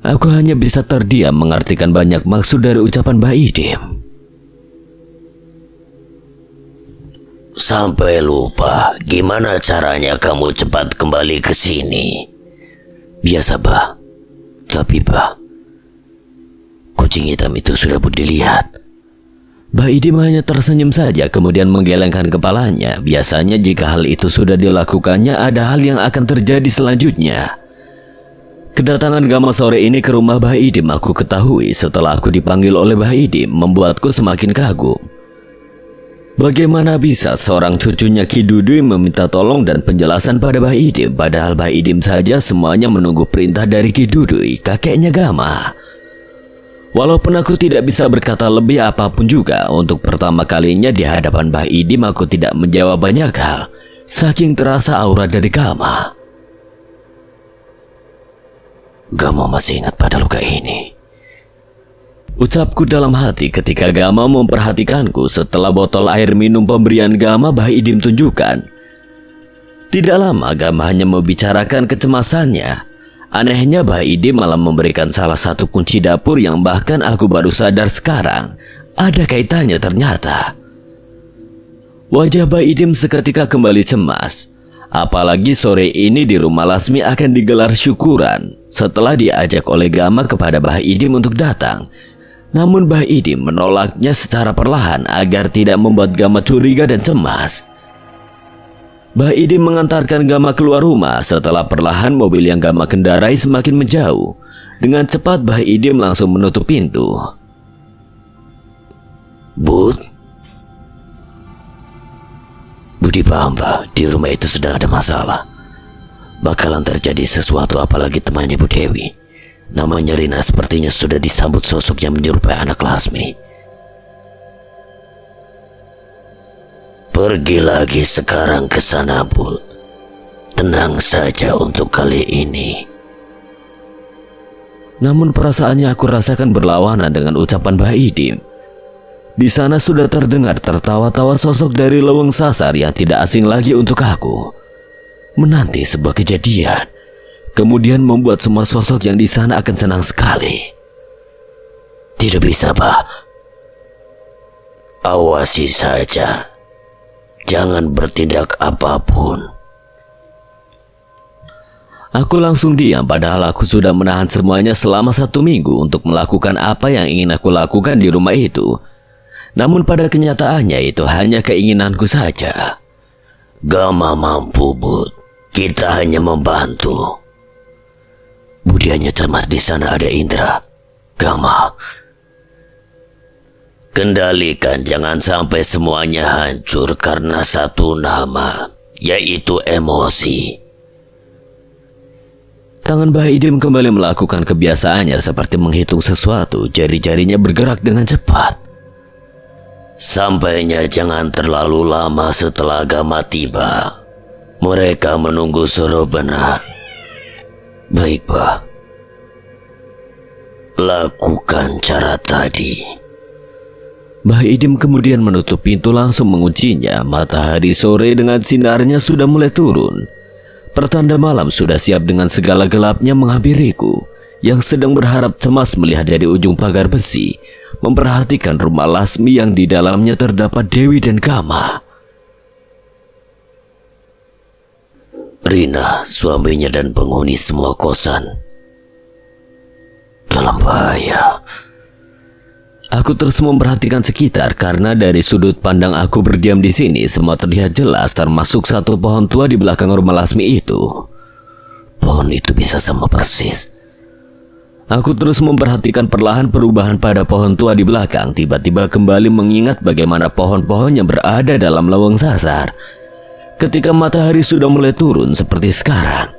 S1: Aku hanya bisa terdiam mengartikan banyak maksud dari ucapan Mbah Idim.
S3: sampai lupa gimana caranya kamu cepat kembali ke sini. Biasa, Bah. Tapi, Bah, kucing hitam itu sudah dilihat.
S1: Bah Idim hanya tersenyum saja kemudian menggelengkan kepalanya. Biasanya jika hal itu sudah dilakukannya, ada hal yang akan terjadi selanjutnya. Kedatangan Gama sore ini ke rumah Bah Idim aku ketahui setelah aku dipanggil oleh Bah Idim membuatku semakin kagum. Bagaimana bisa seorang cucunya Ki Dudui meminta tolong dan penjelasan pada Bah Idim, padahal Bah Idim saja semuanya menunggu perintah dari Ki Dudui, kakeknya Gama. Walaupun aku tidak bisa berkata lebih apapun juga, untuk pertama kalinya di hadapan Bah Idim aku tidak menjawab banyak hal, saking terasa aura dari Gama.
S3: Gama masih ingat pada luka ini,
S1: ucapku dalam hati ketika Gama memperhatikanku setelah botol air minum pemberian Gama Bah Idim tunjukkan. Tidak lama Gama hanya membicarakan kecemasannya. Anehnya Bah Idim malah memberikan salah satu kunci dapur yang bahkan aku baru sadar sekarang ada kaitannya ternyata. Wajah Bah Idim seketika kembali cemas. Apalagi sore ini di rumah Lasmi akan digelar syukuran setelah diajak oleh Gama kepada Bah Idim untuk datang. Namun Bah Idim menolaknya secara perlahan agar tidak membuat Gama curiga dan cemas. Bah Idim mengantarkan Gama keluar rumah setelah perlahan mobil yang Gama kendarai semakin menjauh. Dengan cepat Bah Idim langsung menutup pintu.
S3: Budi paham, Bah, di rumah itu sedang ada masalah. Bakalan terjadi sesuatu apalagi temannya Bu Dewi. Namanya Rina sepertinya sudah disambut sosok yang menyerupai anak Lasmi. Pergi lagi sekarang ke sana, Bud. Tenang saja untuk kali ini.
S1: Namun perasaannya aku rasakan berlawanan dengan ucapan Bah Idim. Di sana sudah terdengar tertawa-tawa sosok dari Leweng Sasar yang tidak asing lagi untuk aku. Menanti sebuah kejadian, kemudian membuat semua sosok yang di sana akan senang sekali.
S3: Tidak bisa, Bah. Awasi saja. Jangan bertindak apapun.
S1: Aku langsung diam padahal aku sudah menahan semuanya selama 1 minggu untuk melakukan apa yang ingin aku lakukan di rumah itu. Namun pada kenyataannya itu hanya keinginanku saja.
S3: Gama mampu, Bud. Kita hanya membantu. Budi hanya cemas di sana ada Indra. Gama, kendalikan jangan sampai semuanya hancur karena satu nama, yaitu emosi.
S1: Tangan Bah Idim kembali melakukan kebiasaannya seperti menghitung sesuatu. Jari-jarinya bergerak dengan cepat.
S3: Sampainya jangan terlalu lama setelah Gama tiba. Mereka menunggu suruh benar. Baik, Bah. Lakukan cara tadi.
S1: Bah Idim kemudian menutup pintu langsung menguncinya. Matahari sore dengan sinarnya sudah mulai turun. Pertanda malam sudah siap dengan segala gelapnya menghampiriku. Yang sedang berharap cemas melihat dari ujung pagar besi. Memperhatikan rumah Lasmi yang di dalamnya terdapat Dewi dan Gama.
S3: Rina, suaminya dan penghuni semua kosan dalam bahaya.
S1: Aku terus memperhatikan sekitar karena dari sudut pandang aku berdiam di sini semua terlihat jelas termasuk satu pohon tua di belakang rumah Lasmi itu.
S3: Pohon itu bisa sama persis.
S1: Aku terus memperhatikan perlahan perubahan pada pohon tua di belakang. Tiba-tiba kembali mengingat bagaimana pohon-pohon yang berada dalam Leweng Sasar. Ketika matahari sudah mulai turun seperti sekarang,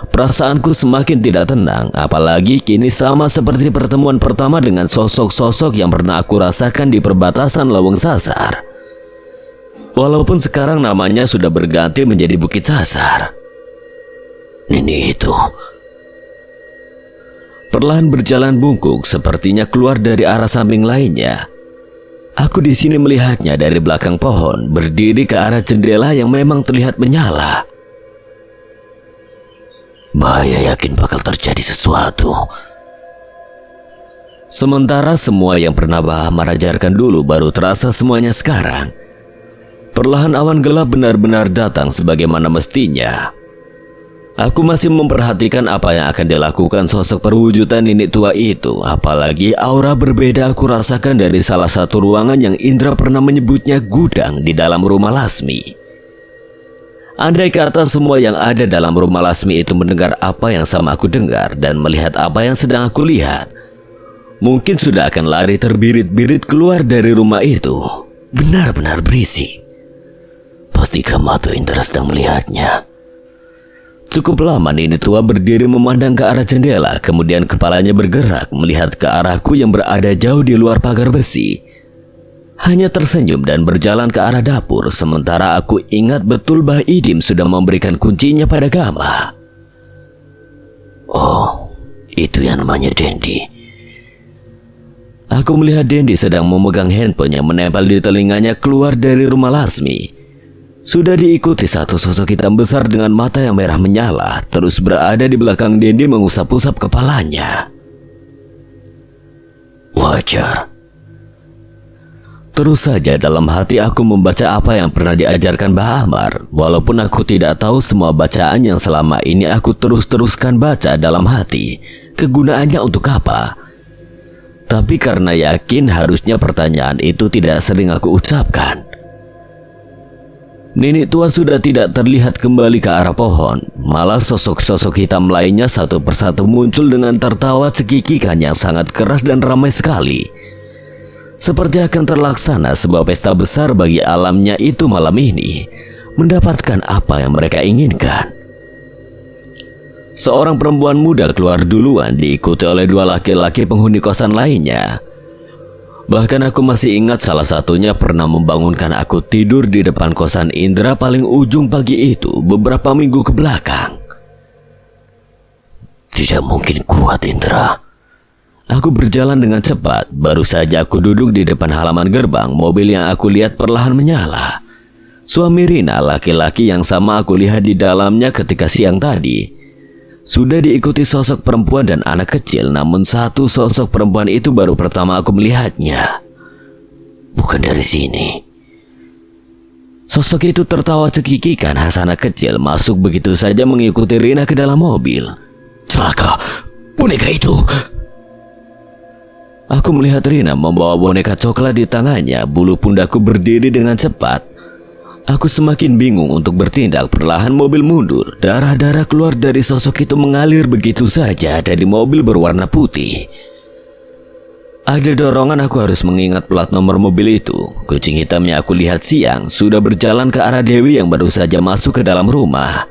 S1: perasaanku semakin tidak tenang. Apalagi kini sama seperti pertemuan pertama dengan sosok-sosok yang pernah aku rasakan di perbatasan Leweng Sasar. Walaupun sekarang namanya sudah berganti menjadi Bukit Sasar.
S3: Nini itu
S1: perlahan berjalan bungkuk sepertinya keluar dari arah samping lainnya. Aku di sini melihatnya dari belakang pohon, berdiri ke arah jendela yang memang terlihat menyala.
S3: Bahaya, yakin bakal terjadi sesuatu.
S1: Sementara semua yang pernah Bah Amar ajarkan dulu baru terasa semuanya sekarang. Perlahan awan gelap benar-benar datang sebagaimana mestinya. Aku masih memperhatikan apa yang akan dilakukan sosok perwujudan nenek tua itu. Apalagi aura berbeda aku rasakan dari salah satu ruangan yang Indra pernah menyebutnya gudang di dalam rumah Lasmi. Andai kata semua yang ada dalam rumah Lasmi itu mendengar apa yang sama aku dengar dan melihat apa yang sedang aku lihat, mungkin sudah akan lari terbirit-birit keluar dari rumah itu. Benar-benar berisik. Pastikan mata Indra sedang melihatnya. Cukup lama nenek tua berdiri memandang ke arah jendela, kemudian kepalanya bergerak melihat ke arahku yang berada jauh di luar pagar besi. Hanya tersenyum dan berjalan ke arah dapur, sementara aku ingat betul Bah Idim sudah memberikan kuncinya pada Gama. Oh, itu yang namanya Dendi. Aku melihat Dendi sedang memegang handphone yang menempel di telinganya keluar dari rumah Lasmi. Sudah diikuti satu sosok hitam besar dengan mata yang merah menyala, terus berada di belakang Dendi mengusap-usap kepalanya. Wajar. Terus saja dalam hati aku membaca apa yang pernah diajarkan Bah Amar, walaupun aku tidak tahu semua bacaan yang selama ini aku terus-teruskan baca dalam hati, kegunaannya untuk apa. Tapi karena yakin harusnya pertanyaan itu tidak sering aku ucapkan. Nenek tua sudah tidak terlihat kembali ke arah pohon, malah sosok-sosok hitam lainnya satu persatu muncul dengan tertawa cekikikan yang sangat keras dan ramai sekali. Seperti akan terlaksana sebuah pesta besar bagi alamnya itu malam ini, mendapatkan apa yang mereka inginkan. Seorang perempuan muda keluar duluan diikuti oleh dua laki-laki penghuni kosan lainnya. Bahkan aku masih ingat salah satunya pernah membangunkan aku tidur di depan kosan Indra paling ujung pagi itu beberapa minggu ke belakang. Tidak mungkin kuat, Indra. Aku berjalan dengan cepat, baru saja aku duduk di depan halaman gerbang, mobil yang aku lihat perlahan menyala. Suami Rina, laki-laki yang sama aku lihat di dalamnya ketika siang tadi, sudah diikuti sosok perempuan dan anak kecil, namun satu sosok perempuan itu baru pertama aku melihatnya. Bukan dari sini. Sosok itu tertawa cekikikan khas anak kecil masuk begitu saja mengikuti Rina ke dalam mobil. Celaka, boneka itu. Aku melihat Rina membawa boneka coklat di tangannya, bulu pundakku berdiri dengan cepat. Aku semakin bingung untuk bertindak. Perlahan mobil mundur. Darah-darah keluar dari sosok itu mengalir begitu saja dari mobil berwarna putih. Ada dorongan aku harus mengingat plat nomor mobil itu. Kucing hitamnya aku lihat siang sudah berjalan ke arah Dewi yang baru saja masuk ke dalam rumah.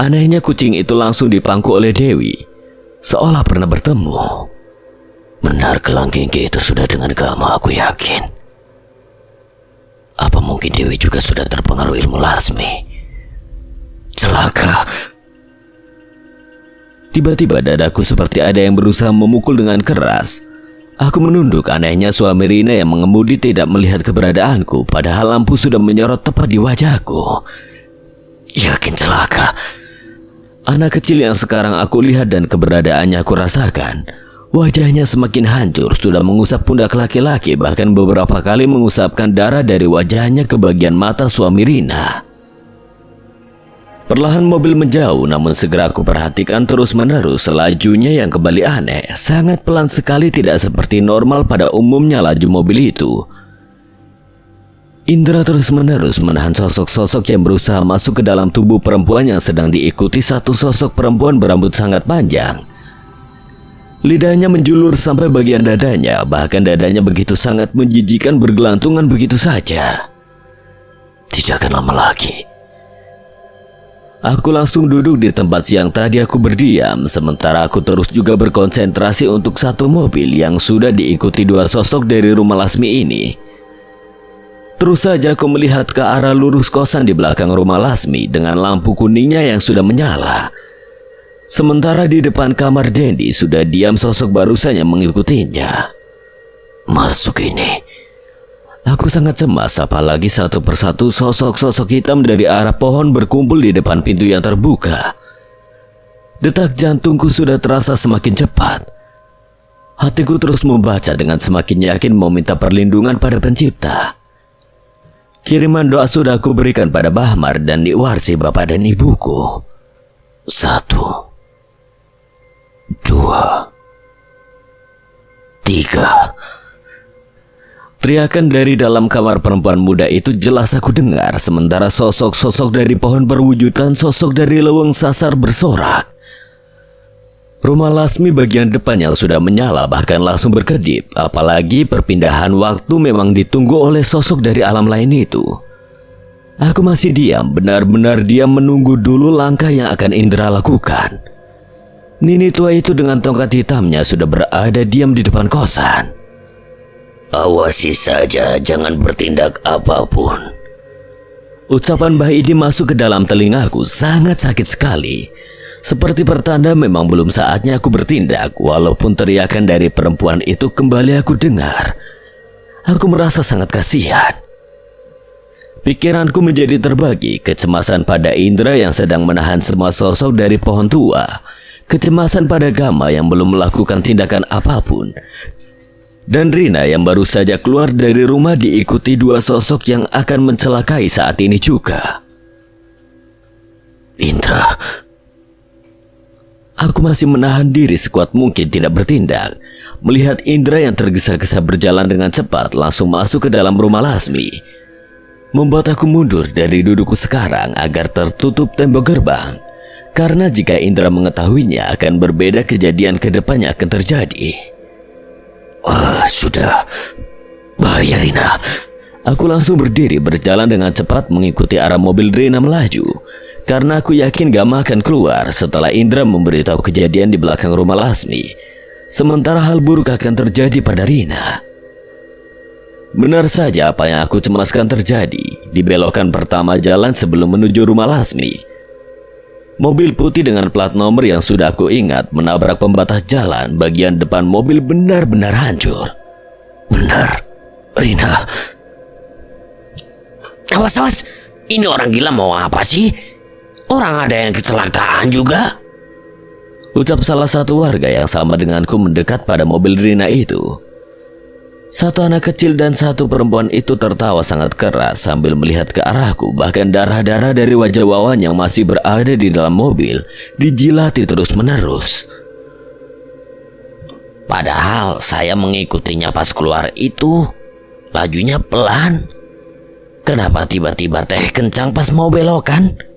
S1: Anehnya kucing itu langsung dipangku oleh Dewi, seolah pernah bertemu. Benar kelangkingki itu sudah dengan Gama, aku yakin. Apa mungkin Dewi juga sudah terpengaruh ilmu Lasmi? Celaka. Tiba-tiba dadaku seperti ada yang berusaha memukul dengan keras. Aku menunduk, anehnya suami Rina yang mengemudi tidak melihat keberadaanku, padahal lampu sudah menyorot tepat di wajahku. Yakin celaka. Anak kecil yang sekarang aku lihat dan keberadaannya aku rasakan. Wajahnya semakin hancur, sudah mengusap pundak laki-laki, bahkan beberapa kali mengusapkan darah dari wajahnya ke bagian mata suami Rina. Perlahan mobil menjauh, namun segera aku perhatikan terus-menerus lajunya yang kembali aneh. Sangat pelan sekali, tidak seperti normal pada umumnya laju mobil itu. Indra terus-menerus menahan sosok-sosok yang berusaha masuk ke dalam tubuh perempuan yang sedang diikuti satu sosok perempuan berambut sangat panjang. Lidahnya menjulur sampai bagian dadanya, bahkan dadanya begitu sangat menjijikan bergelantungan begitu saja. Tidak akan lama lagi. Aku langsung duduk di tempat yang tadi aku berdiam, sementara aku terus juga berkonsentrasi untuk satu mobil yang sudah diikuti dua sosok dari rumah Lasmi ini. Terus saja aku melihat ke arah lurus kosan di belakang rumah Lasmi dengan lampu kuningnya yang sudah menyala. Sementara di depan kamar Dendi sudah diam sosok barusan yang mengikutinya. Masuk ini. Aku sangat cemas, apalagi satu persatu sosok-sosok hitam dari arah pohon berkumpul di depan pintu yang terbuka. Detak jantungku sudah terasa semakin cepat. Hatiku terus membaca dengan semakin yakin meminta perlindungan pada pencipta. Kiriman doa sudah aku berikan pada Bahmar dan Warsi bapak dan ibuku. 1, 2, 3. Teriakan dari dalam kamar perempuan muda itu jelas aku dengar, sementara sosok-sosok dari pohon berwujudkan sosok dari leweng sasar bersorak. Rumah Lasmi bagian depan yang sudah menyala bahkan langsung berkedip, apalagi perpindahan waktu memang ditunggu oleh sosok dari alam lain itu. Aku masih diam, benar-benar diam menunggu dulu langkah yang akan Indra lakukan. Nini tua itu dengan tongkat hitamnya sudah berada diam di depan kosan.
S3: Awasi saja, jangan bertindak apapun.
S1: Ucapan Mbah Idi masuk ke dalam telingaku sangat sakit sekali. Seperti pertanda memang belum saatnya aku bertindak, walaupun teriakan dari perempuan itu kembali aku dengar. Aku merasa sangat kasihan. Pikiranku menjadi terbagi, kecemasan pada Indra yang sedang menahan semua sosok dari pohon tua, kecemasan pada Gama yang belum melakukan tindakan apapun, dan Rina yang baru saja keluar dari rumah diikuti dua sosok yang akan mencelakai saat ini juga.
S3: Indra.
S1: Aku masih menahan diri sekuat mungkin tidak bertindak. Melihat Indra yang tergesa-gesa berjalan dengan cepat langsung masuk ke dalam rumah Lasmi, membuat aku mundur dari dudukku sekarang agar tertutup tembok gerbang. Karena jika Indra mengetahuinya akan berbeda kejadian ke depannya akan terjadi.
S3: Wah, sudah. Bahaya, Rina.
S1: Aku langsung berdiri berjalan dengan cepat mengikuti arah mobil Rina melaju. Karena aku yakin Gama akan keluar setelah Indra memberitahu kejadian di belakang rumah Lasmi. Sementara hal buruk akan terjadi pada Rina. Benar saja apa yang aku cemaskan terjadi. Di belokan pertama jalan sebelum menuju rumah Lasmi, mobil putih dengan plat nomor yang sudah aku ingat menabrak pembatas jalan. Bagian depan mobil benar-benar hancur.
S3: Benar, Rina. Awas, awas. Ini orang gila mau apa sih? Orang ada yang kecelakaan juga.
S1: Ucap salah satu warga yang sama denganku mendekat pada mobil Rina itu. Satu anak kecil dan satu perempuan itu tertawa sangat keras sambil melihat ke arahku. Bahkan darah-darah dari wajah Wawan yang masih berada di dalam mobil dijilati terus-menerus.
S3: Padahal saya mengikutinya pas keluar itu. Lajunya pelan. Kenapa tiba-tiba teh kencang pas mau belokan?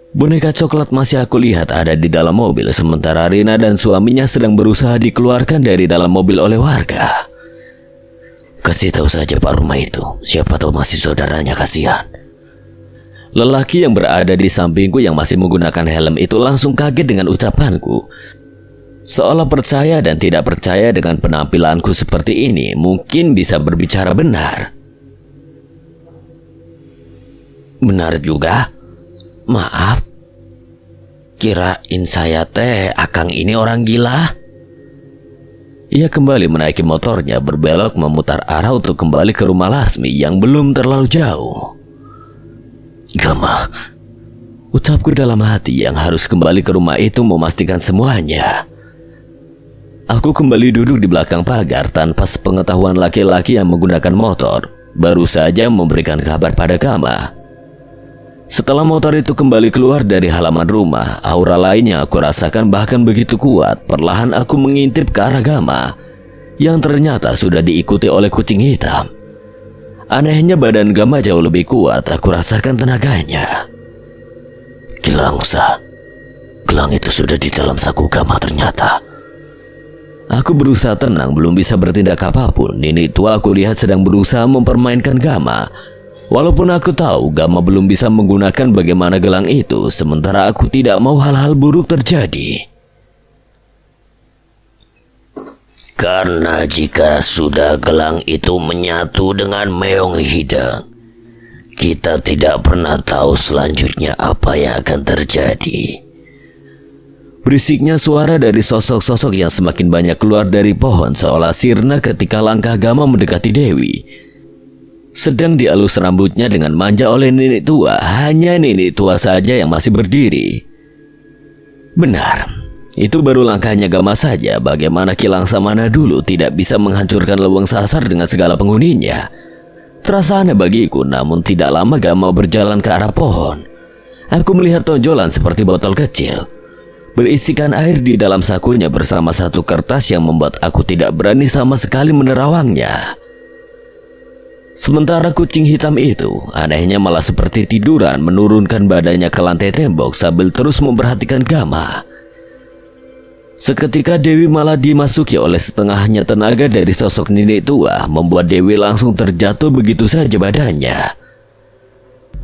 S1: Boneka coklat masih aku lihat ada di dalam mobil, sementara Rina dan suaminya sedang berusaha dikeluarkan dari dalam mobil oleh warga.
S3: Kasih tahu saja Pak rumah itu, siapa tahu masih saudaranya, kasihan.
S1: Lelaki yang berada di sampingku yang masih menggunakan helm itu langsung kaget dengan ucapanku. Seolah percaya dan tidak percaya dengan penampilanku seperti ini, mungkin bisa berbicara benar.
S3: Benar juga. Maaf, kirain saya teh akang ini orang gila.
S1: Ia kembali menaiki motornya berbelok memutar arah untuk kembali ke rumah Lasmi yang belum terlalu jauh.
S3: Gama,
S1: ucapku dalam hati yang harus kembali ke rumah itu memastikan semuanya. Aku kembali duduk di belakang pagar tanpa sepengetahuan laki-laki yang menggunakan motor. Baru saja memberikan kabar pada Gama. Setelah motor itu kembali keluar dari halaman rumah, aura lainnya aku rasakan bahkan begitu kuat. Perlahan aku mengintip ke arah Gama, yang ternyata sudah diikuti oleh kucing hitam. Anehnya badan Gama jauh lebih kuat, aku rasakan tenaganya.
S3: Kilangsa, gelang itu sudah di dalam saku Gama ternyata.
S1: Aku berusaha tenang, belum bisa bertindak apapun. Nini tua aku lihat sedang berusaha mempermainkan Gama. Walaupun aku tahu Gama belum bisa menggunakan bagaimana gelang itu, sementara aku tidak mau hal-hal buruk terjadi.
S3: Karena jika sudah gelang itu menyatu dengan meong hidang, kita tidak pernah tahu selanjutnya apa yang akan terjadi.
S1: Berisiknya suara dari sosok-sosok yang semakin banyak keluar dari pohon seolah sirna ketika langkah Gama mendekati Dewi. Sedang dialus rambutnya dengan manja oleh nenek tua. Hanya nenek tua saja yang masih berdiri. Benar, itu baru langkahnya Gama saja. Bagaimana Kilang Samana dulu tidak bisa menghancurkan leweng sasar dengan segala penghuninya. Terasa aneh bagiku, namun tidak lama Gama berjalan ke arah pohon. Aku melihat tonjolan seperti botol kecil berisikan air di dalam sakunya bersama satu kertas yang membuat aku tidak berani sama sekali menerawangnya. Sementara kucing hitam itu anehnya malah seperti tiduran menurunkan badannya ke lantai tembok sambil terus memperhatikan Gama. Seketika Dewi malah dimasuki oleh setengahnya tenaga dari sosok nenek tua, membuat Dewi langsung terjatuh begitu saja badannya.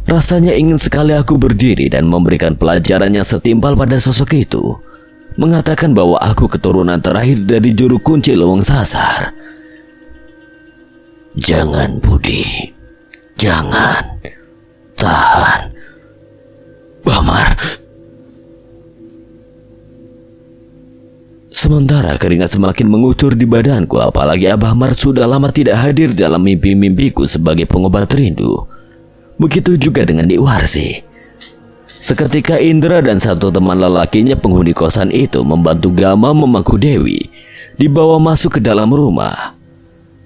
S1: Rasanya ingin sekali aku berdiri dan memberikan pelajaran yang setimpal pada sosok itu, mengatakan bahwa aku keturunan terakhir dari juru kunci Leweng Sasar.
S3: Jangan Budi, jangan, tahan. Bamar.
S1: Sementara keringat semakin mengucur di badanku, apalagi Abah Mar sudah lama tidak hadir dalam mimpi-mimpiku sebagai pengobat rindu. Begitu juga dengan Dik Warsi. Seketika Indra dan satu teman lelakinya penghuni kosan itu membantu Gama memangku Dewi, dibawa masuk ke dalam rumah.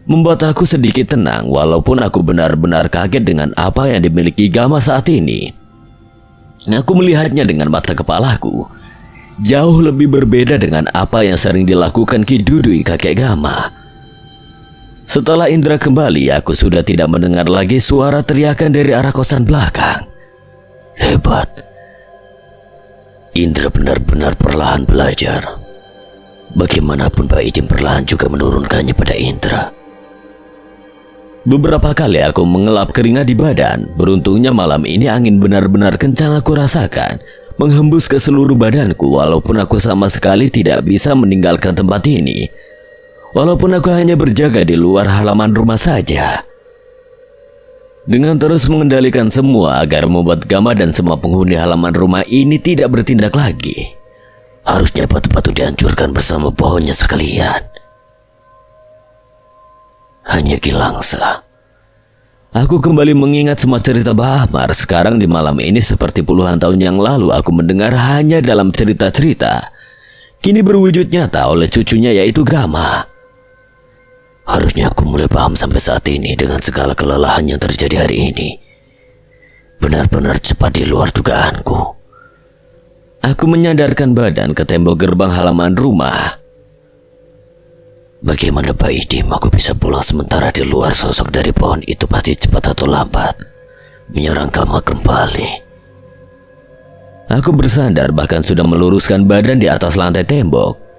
S1: Membuat aku sedikit tenang walaupun aku benar-benar kaget dengan apa yang dimiliki Gama saat ini. Aku melihatnya dengan mata kepalaku. Jauh lebih berbeda dengan apa yang sering dilakukan Ki Dudui kakek Gama. Setelah Indra kembali, aku sudah tidak mendengar lagi suara teriakan dari arah kosan belakang.
S3: Hebat. Indra benar-benar perlahan belajar. Bagaimanapun Pak Ijem perlahan juga menurunkannya pada Indra.
S1: Beberapa kali aku mengelap keringat di badan. Beruntungnya malam ini angin benar-benar kencang aku rasakan, menghembus ke seluruh badanku walaupun aku sama sekali tidak bisa meninggalkan tempat ini. Walaupun aku hanya berjaga di luar halaman rumah saja. Dengan terus mengendalikan semua agar membuat Gama dan semua penghuni halaman rumah ini tidak bertindak lagi.
S3: Harusnya batu-batu dihancurkan bersama pohonnya sekalian. Hanya Kilangsa.
S1: Aku kembali mengingat semua cerita Bah Ahmar. Sekarang di malam ini seperti puluhan tahun yang lalu aku mendengar hanya dalam cerita-cerita. Kini berwujud nyata oleh cucunya yaitu Gama.
S3: Harusnya aku mulai paham sampai saat ini dengan segala kelelahan yang terjadi hari ini. Benar-benar cepat di luar dugaanku.
S1: Aku menyandarkan badan ke tembok gerbang halaman rumah.
S3: Bagaimana Pak Idim aku bisa pulang sementara di luar sosok dari pohon itu pasti cepat atau lambat menyerang Gama kembali.
S1: Aku bersandar bahkan sudah meluruskan badan di atas lantai tembok.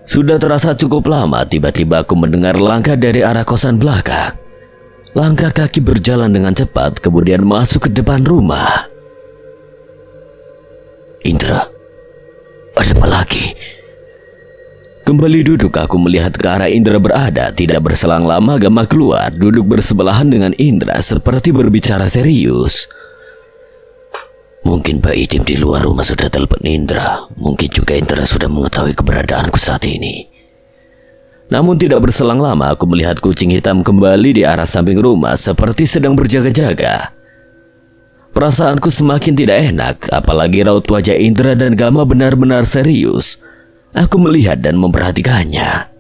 S1: Sudah terasa cukup lama tiba-tiba aku mendengar langkah dari arah kosan belakang. Langkah kaki berjalan dengan cepat kemudian masuk ke depan rumah.
S3: Indra, ada apa lagi?
S1: Kembali duduk aku melihat ke arah Indra berada. Tidak berselang lama Gama keluar duduk bersebelahan dengan Indra seperti berbicara serius.
S3: Mungkin Pak Idim di luar rumah sudah telepon Indra. Mungkin juga Indra sudah mengetahui keberadaanku saat ini.
S1: Namun tidak berselang lama aku melihat kucing hitam kembali di arah samping rumah seperti sedang berjaga-jaga. Perasaanku semakin tidak enak, apalagi raut wajah Indra dan Gama benar-benar serius. Aku melihat dan memperhatikannya.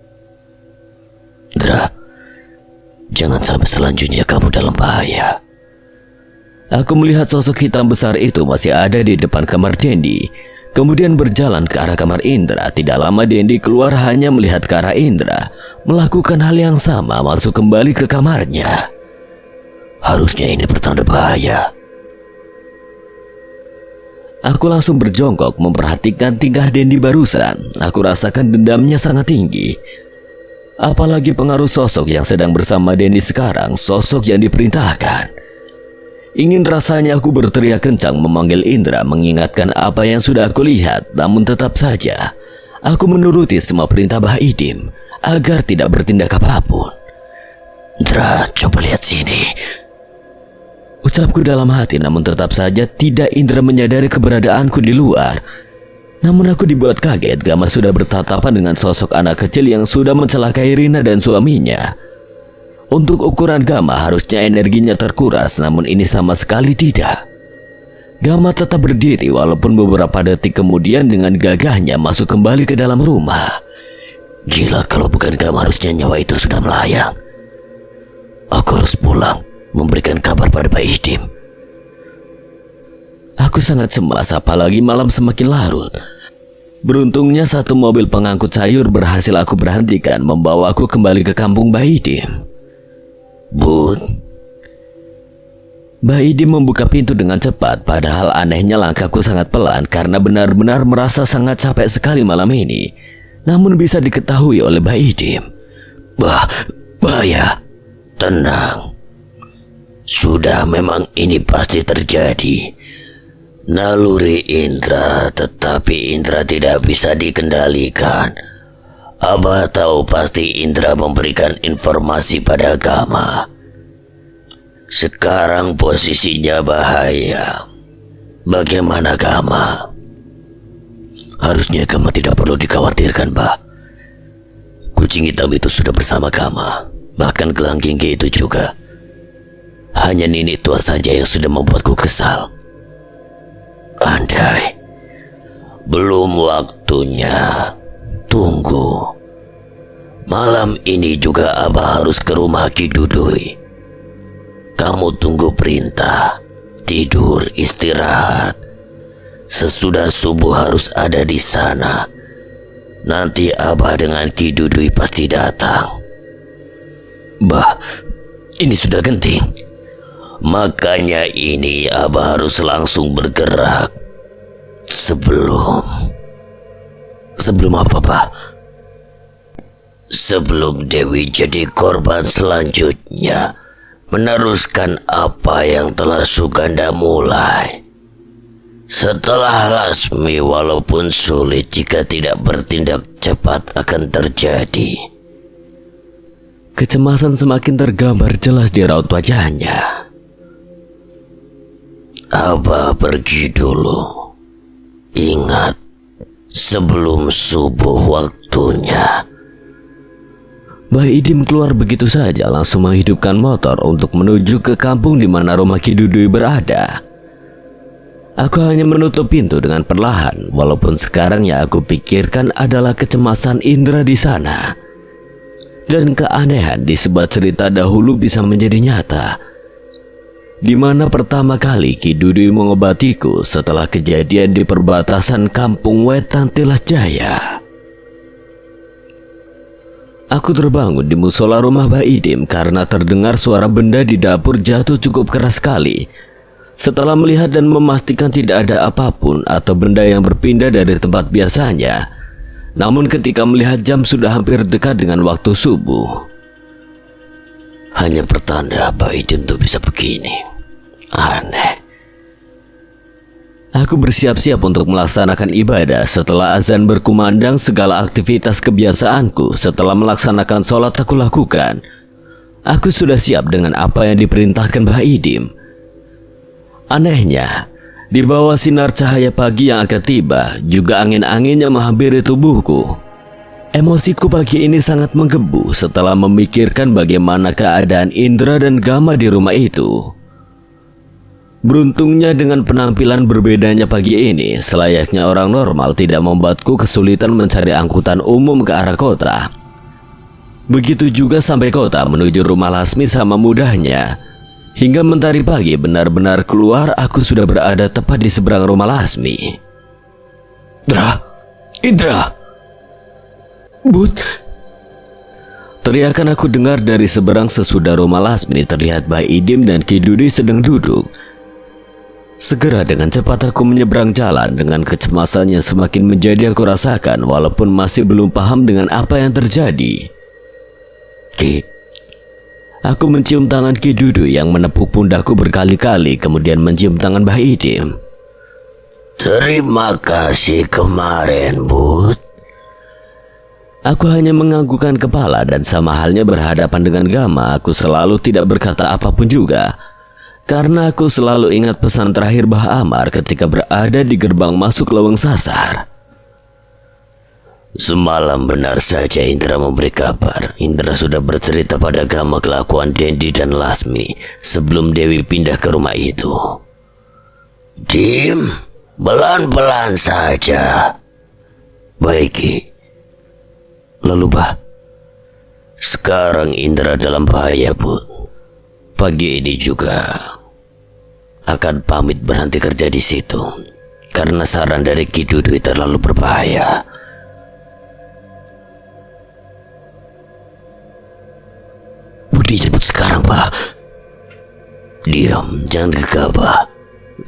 S3: Indra, jangan sampai selanjutnya kamu dalam bahaya.
S1: Aku melihat sosok hitam besar itu masih ada di depan kamar Dendi, kemudian berjalan ke arah kamar Indra. Tidak lama Dendi keluar hanya melihat ke arah Indra, melakukan hal yang sama, masuk kembali ke kamarnya.
S3: Harusnya ini pertanda bahaya.
S1: Aku langsung berjongkok memperhatikan tingkah Dendi barusan. Aku rasakan dendamnya sangat tinggi. Apalagi pengaruh sosok yang sedang bersama Dendi sekarang, sosok yang diperintahkan. Ingin rasanya aku berteriak kencang memanggil Indra mengingatkan apa yang sudah aku lihat, namun tetap saja aku menuruti semua perintah Bah Idim agar tidak bertindak apapun.
S3: Indra, coba lihat sini.
S1: Ucapku dalam hati, namun tetap saja tidak Indra menyadari keberadaanku di luar. Namun aku dibuat kaget, Gama sudah bertatapan dengan sosok anak kecil yang sudah mencelakai Rina dan suaminya. Untuk ukuran Gama harusnya energinya terkuras, namun ini sama sekali tidak. Gama tetap berdiri walaupun beberapa detik kemudian dengan gagahnya masuk kembali ke dalam rumah.
S3: Gila, kalau bukan Gama harusnya nyawa itu sudah melayang. Aku harus pulang. memberikan kabar pada Pak Idim.
S1: Aku sangat cemas apalagi malam semakin larut. Beruntungnya satu mobil pengangkut sayur berhasil aku berhentikan membawa aku kembali ke kampung Mbah Idim.
S3: Bud,
S1: Mbah Idim membuka pintu dengan cepat, padahal anehnya langkahku sangat pelan karena benar-benar merasa sangat capek sekali malam ini. Namun bisa diketahui oleh Mbah Idim.
S3: Bahaya. Tenang. Sudah, memang ini pasti terjadi. Naluri Indra, tetapi Indra tidak bisa dikendalikan. Abah tahu pasti Indra memberikan informasi pada Gama. Sekarang posisinya bahaya. Bagaimana Gama? Harusnya Gama tidak perlu dikhawatirkan, Bah. Kucing hitam itu sudah bersama Gama. Bahkan gelang ginggi itu juga. Hanya Nini tua saja yang sudah membuatku kesal. Andai belum waktunya. Tunggu. Malam ini juga Abah harus ke rumah Ki Dudui. Kamu tunggu perintah. Tidur, istirahat. Sesudah subuh harus ada di sana. Nanti Abah dengan Ki Dudui pasti datang. Bah, ini sudah genting. Makanya ini Abah harus langsung bergerak. Sebelum apa, Pak? Sebelum Dewi jadi korban selanjutnya, meneruskan apa yang telah Suganda mulai. Setelah Lasmi, walaupun sulit jika tidak bertindak cepat akan terjadi.
S1: Kecemasan semakin tergambar jelas di raut wajahnya.
S3: Abah pergi dulu. Ingat, sebelum subuh waktunya.
S1: Mbah Idim keluar begitu saja langsung menghidupkan motor untuk menuju ke kampung di mana rumah Ki Dudui berada. Aku hanya menutup pintu dengan perlahan, walaupun sekarang yang aku pikirkan adalah kecemasan Indra di sana. Dan keanehan di sebuah cerita dahulu bisa menjadi nyata. Di mana pertama kali Ki Dudui mengobatiku setelah kejadian di perbatasan kampung Wetan Tilas Jaya. Aku terbangun di musola rumah Mbah Idim karena terdengar suara benda di dapur jatuh cukup keras sekali. Setelah melihat dan memastikan tidak ada apapun atau benda yang berpindah dari tempat biasanya. Namun ketika melihat jam sudah hampir dekat dengan waktu subuh.
S3: Hanya pertanda Mbah Idim tuh bisa begini. Aneh.
S1: Aku bersiap-siap untuk melaksanakan ibadah. Setelah azan berkumandang, segala aktivitas kebiasaanku setelah melaksanakan sholat aku lakukan. Aku sudah siap dengan apa yang diperintahkan Mbah Idim. Anehnya, di bawah sinar cahaya pagi yang akan tiba, juga angin-angin yang menghampiri tubuhku. Emosiku pagi ini sangat menggebu setelah memikirkan bagaimana keadaan Indra dan Gama di rumah itu. Beruntungnya dengan penampilan berbedanya pagi ini, selayaknya orang normal tidak membuatku kesulitan mencari angkutan umum ke arah kota. Begitu juga sampai kota menuju rumah Lasmi sama mudahnya. Hingga mentari pagi benar-benar keluar, aku sudah berada tepat di seberang rumah Lasmi.
S3: Indra!
S1: Bud, teriakan aku dengar dari seberang sesudah rumah Lasmi. Terlihat Mbah Idim dan Ki Dudui sedang duduk. Segera dengan cepat aku menyeberang jalan dengan kecemasan yang semakin menjadi aku rasakan walaupun masih belum paham dengan apa yang terjadi.
S3: Ki,
S1: aku mencium tangan Ki Dudui yang menepuk pundakku berkali-kali, kemudian mencium tangan Mbah Idim.
S3: terima kasih kemarin, Bud.
S1: Aku hanya menganggukkan kepala dan sama halnya berhadapan dengan Gama, aku selalu tidak berkata apapun juga. Karena aku selalu ingat pesan terakhir Mbah Amar ketika berada di gerbang masuk Leweng Sasar.
S3: Semalam benar saja Indra memberi kabar. Indra sudah bercerita pada Gama kelakuan Dendi dan Lasmi sebelum Dewi pindah ke rumah itu. Dim, pelan-pelan saja. Baik, Ki. Lalu, Bah, sekarang Indra dalam bahaya, Bu. Pagi ini juga akan pamit berhenti kerja di situ karena saran dari Ki Dudui terlalu berbahaya. Budi jemput sekarang, Pak. Diam, jangan gegabah.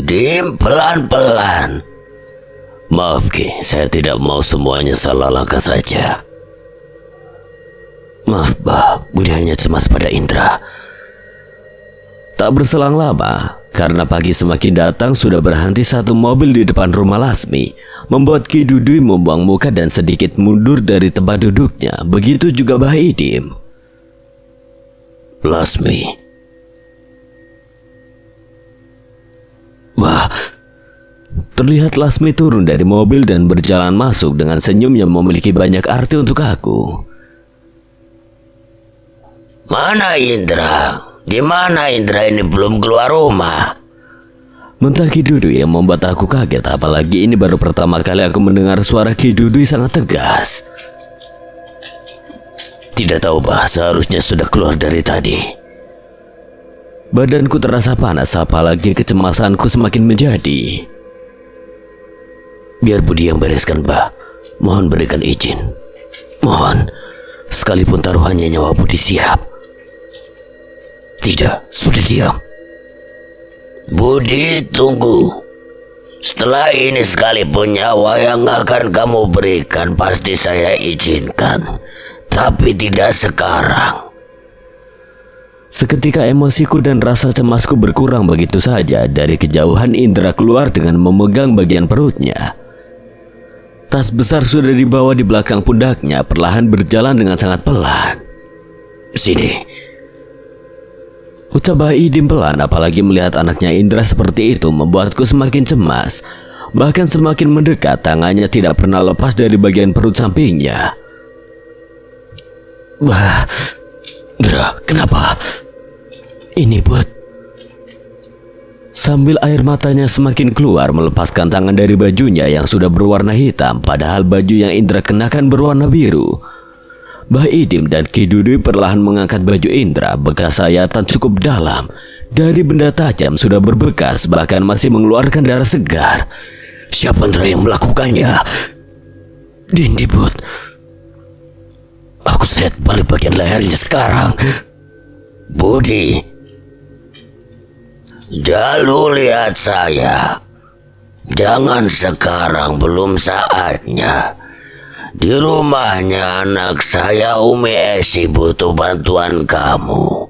S3: Diam pelan-pelan. Maaf Ki, saya tidak mau semuanya salah langkah saja. Maaf Bah, Budi hanya cemas pada Indra.
S1: Tak berselang lama, karena pagi semakin datang sudah berhenti satu mobil di depan rumah Lasmi, membuat Ki Dudui membuang muka dan sedikit mundur dari tempat duduknya. Begitu juga Bah Idim.
S3: Lasmi. Bah,
S1: Terlihat Lasmi turun dari mobil dan berjalan masuk dengan senyum yang memiliki banyak arti untuk aku.
S3: mana Indra? Di mana Indra ini belum keluar rumah?
S1: Mentah Ki Dudui yang membuat aku kaget, apalagi ini baru pertama kali aku mendengar suara Ki Dudui sangat tegas.
S3: Tidak tahu Bah, seharusnya sudah keluar dari tadi.
S1: Badanku terasa panas, apalagi kecemasanku semakin menjadi.
S3: Biar Budi yang bereskan Bah. Mohon berikan izin. Mohon. Sekalipun taruhannya nyawa Budi siap. Tidak, sudah diam. Budi, tunggu. Setelah ini sekalipun nyawa yang akan kamu berikan pasti saya izinkan. Tapi tidak sekarang.
S1: Seketika emosiku dan rasa cemasku berkurang begitu saja. Dari kejauhan Indra keluar dengan memegang bagian perutnya. Tas besar sudah dibawa di belakang pundaknya, perlahan berjalan dengan sangat pelan.
S3: Sini.
S1: Ucap Bah Idim pelan, apalagi melihat anaknya Indra seperti itu membuatku semakin cemas. Bahkan semakin mendekat, tangannya tidak pernah lepas dari bagian perut sampingnya.
S3: Bah, Indra, kenapa?
S1: Ini buat... Sambil air matanya semakin keluar, melepaskan tangan dari bajunya yang sudah berwarna hitam, padahal baju yang Indra kenakan berwarna biru. Bah Idim dan Ki Dudui perlahan mengangkat baju Indra. Bekas sayatan cukup dalam. Dari benda tajam sudah berbekas, bahkan masih mengeluarkan darah segar.
S3: Siapa Indra yang melakukannya? Dindi Bud. Aku lihat balik bagian lehernya sekarang. Budi, Jalu lihat saya. Jangan sekarang, belum saatnya. Di rumahnya anak saya Umi Esi butuh bantuan kamu.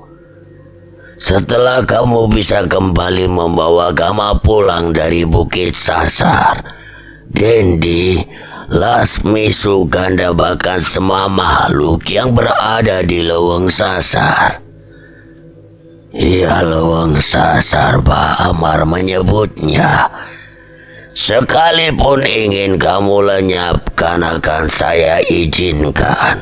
S3: Setelah kamu bisa kembali membawa Gama pulang dari Bukit Sasar, Dendi, Lasmi, Suganda, bahkan semua makhluk yang berada di Leweng Sasar. Iya, Leweng Sasar, Pak Amar menyebutnya. Sekalipun ingin kamu lenyapkan, akan saya izinkan.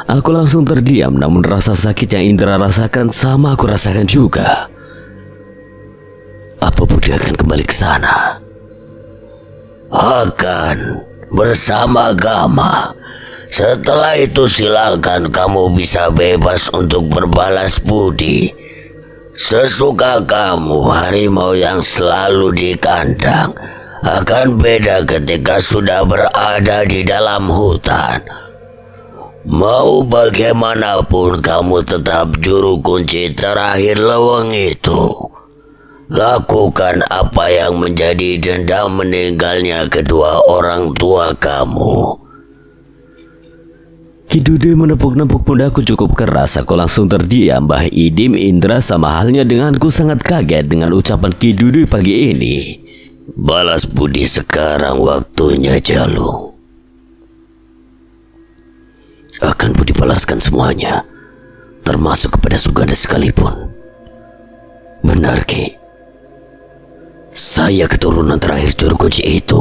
S1: Aku langsung terdiam, namun rasa sakit yang Indra rasakan sama aku rasakan juga.
S3: Apa Budi akan kembali ke sana? Akan, bersama Gama. Setelah itu silakan kamu bisa bebas untuk berbalas budi. Sesuka kamu. Harimau yang selalu di kandang akan beda ketika sudah berada di dalam hutan. Mau bagaimanapun kamu tetap juru kunci terakhir leweng itu. Lakukan apa yang menjadi dendam meninggalnya kedua orang tua kamu.
S1: Ki Dudui menepuk-nepuk pundakku cukup keras. Aku langsung terdiam. Bah Idim, Indra sama halnya denganku sangat kaget dengan ucapan Ki Dudui pagi ini.
S3: Balas budi sekarang waktunya, Jalu. Akan Budi balaskan semuanya, termasuk kepada Suganda sekalipun. Benar Ki. Saya keturunan terakhir juru kunci itu.